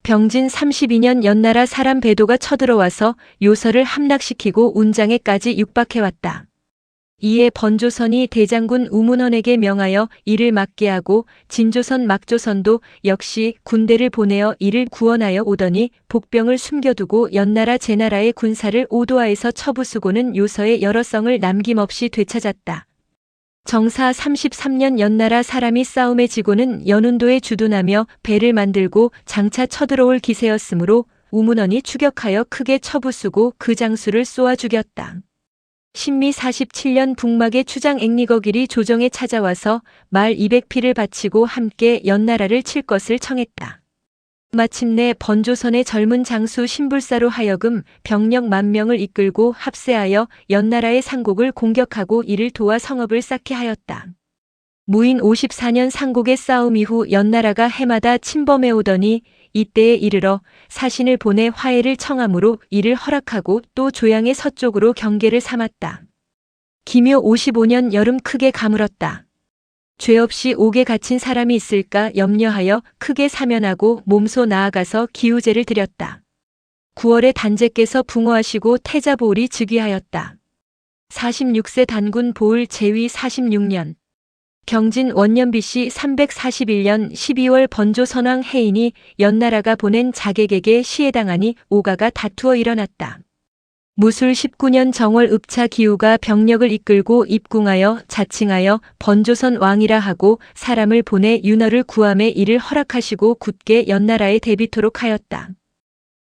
병진 32년 연나라 사람 배도가 쳐들어와서 요서를 함락시키고 운장에까지 육박해왔다. 이에 번조선이 대장군 우문헌에게 명하여 이를 막게 하고 진조선 막조선도 역시 군대를 보내어 이를 구원하여 오더니 복병을 숨겨두고 연나라 제나라의 군사를 오도하에서 처부수고는 요서의 여러 성을 남김없이 되찾았다. 정사 33년 연나라 사람이 싸움에 지고는 연운도에 주둔하며 배를 만들고 장차 쳐들어올 기세였으므로 우문헌이 추격하여 크게 처부수고 그 장수를 쏘아 죽였다. 신미 47년 북막의 추장 앵리거길이 조정에 찾아와서 말 200피를 바치고 함께 연나라를 칠 것을 청했다. 마침내 번조선의 젊은 장수 신불사로 하여금 병력 10,000명을 이끌고 합세하여 연나라의 상곡을 공격하고 이를 도와 성읍을 쌓게 하였다. 무인 54년 상곡의 싸움 이후 연나라가 해마다 침범해 오더니 이때에 이르러 사신을 보내 화해를 청함으로 이를 허락하고 또 조양의 서쪽으로 경계를 삼았다. 기묘 55년 여름 크게 가물었다. 죄 없이 옥에 갇힌 사람이 있을까 염려하여 크게 사면하고 몸소 나아가서 기우제를 드렸다. 9월에 단제께서 붕어하시고 태자보울이 즉위하였다. 46세 단군 보울 제위 46년 경진 원년 BC 341년 12월 번조 선왕 해인이 연나라가 보낸 자객에게 시해당하니 오가가 다투어 일어났다. 무술 19년 정월 읍차 기우가 병력을 이끌고 입궁하여 자칭하여 번조선 왕이라 하고 사람을 보내 윤허를 구함에 이를 허락하시고 굳게 연나라에 대비토록 하였다.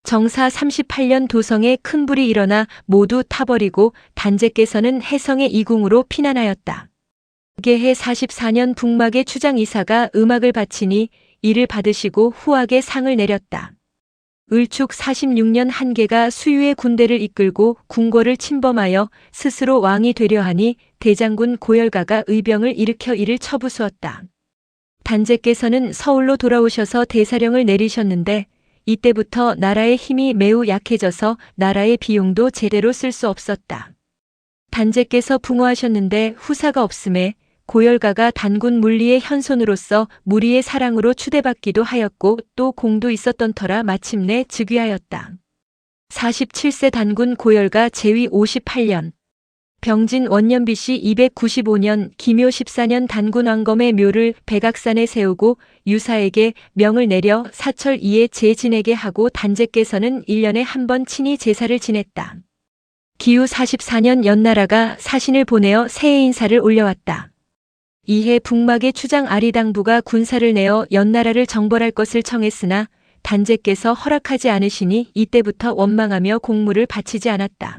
정사 38년 도성에 큰 불이 일어나 모두 타버리고 단제께서는 해성의 이궁으로 피난하였다. 개해 44년 북막의 추장 이사가 음악을 바치니 이를 받으시고 후하게 상을 내렸다. 을축 46년 한계가 수유의 군대를 이끌고 궁궐을 침범하여 스스로 왕이 되려 하니 대장군 고열가가 의병을 일으켜 이를 처부수었다. 단제께서는 서울로 돌아오셔서 대사령을 내리셨는데 이때부터 나라의 힘이 매우 약해져서 나라의 비용도 제대로 쓸 수 없었다. 단제께서 붕어하셨는데 후사가 없음에 고열가가 단군 물리의 현손으로서 무리의 사랑으로 추대받기도 하였고 또 공도 있었던 터라 마침내 즉위하였다. 47세 단군 고열가 제위 58년 병진 원년 BC 295년 기묘 14년 단군 왕검의 묘를 백악산에 세우고 유사에게 명을 내려 사철 2에 제지내게 하고 단제께서는 1년에 한 번 친히 제사를 지냈다. 기후 44년 연나라가 사신을 보내어 새해 인사를 올려왔다. 이해 북막의 추장 아리당부가 군사를 내어 연나라를 정벌할 것을 청했으나 단제께서 허락하지 않으시니 이때부터 원망하며 공물을 바치지 않았다.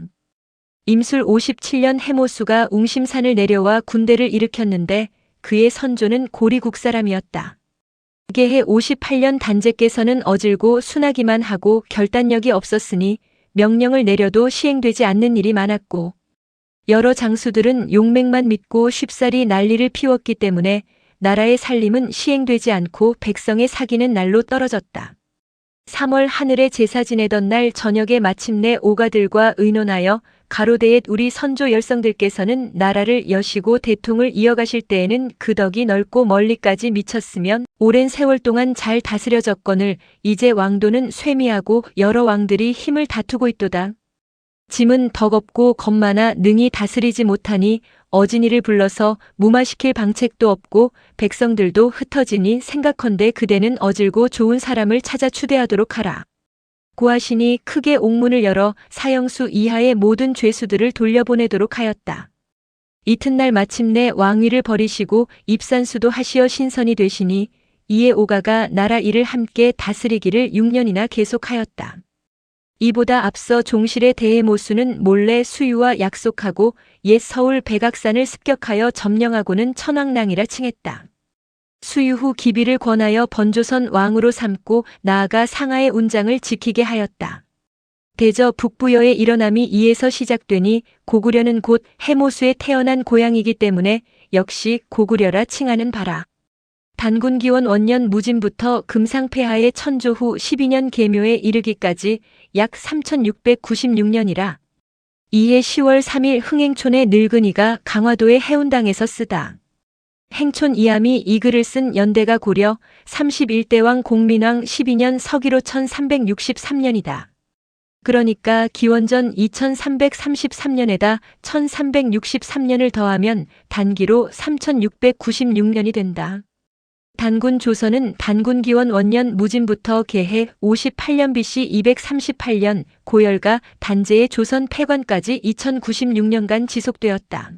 임술 57년 해모수가 웅심산을 내려와 군대를 일으켰는데 그의 선조는 고리국 사람이었다. 개해 58년 단제께서는 어질고 순하기만 하고 결단력이 없었으니 명령을 내려도 시행되지 않는 일이 많았고 여러 장수들은 용맹만 믿고 쉽사리 난리를 피웠기 때문에 나라의 살림은 시행되지 않고 백성의 사기는 날로 떨어졌다. 3월 하늘에 제사 지내던 날 저녁에 마침내 오가들과 의논하여 가로대옛 우리 선조 열성들께서는 나라를 여시고 대통을 이어가실 때에는 그 덕이 넓고 멀리까지 미쳤으면 오랜 세월 동안 잘 다스려졌거늘 이제 왕도는 쇠미하고 여러 왕들이 힘을 다투고 있도다. 짐은 덕 없고 겁 많아 능히 다스리지 못하니 어진이를 불러서 무마시킬 방책도 없고 백성들도 흩어지니 생각컨대 그대는 어질고 좋은 사람을 찾아 추대하도록 하라. 고하시니 크게 옥문을 열어 사형수 이하의 모든 죄수들을 돌려보내도록 하였다. 이튿날 마침내 왕위를 버리시고 입산수도 하시어 신선이 되시니 이에 오가가 나라 일을 함께 다스리기를 6년이나 계속하였다. 이보다 앞서 종실의 대해모수는 몰래 수유와 약속하고 옛 서울 백악산을 습격하여 점령하고는 천왕랑이라 칭했다. 수유 후 기비를 권하여 번조선 왕으로 삼고 나아가 상하의 운장을 지키게 하였다. 대저 북부여의 일어남이 이에서 시작되니 고구려는 곧 해모수에 태어난 고향이기 때문에 역시 고구려라 칭하는 바라. 단군기원 원년 무진부터 금상폐하의 천조 후 12년 계묘에 이르기까지 약 3696년이라. 이해 10월 3일 흥행촌의 늙은이가 강화도의 해운당에서 쓰다. 행촌 이함이 이 글을 쓴 연대가 고려 31대왕 공민왕 12년 서기로 1363년이다. 그러니까 기원전 2333년에다 1363년을 더하면 단기로 3696년이 된다. 단군 조선은 단군기원 원년 무진부터 개해 58년 BC 238년 고열가 단제의 조선 폐관까지 2096년간 지속되었다.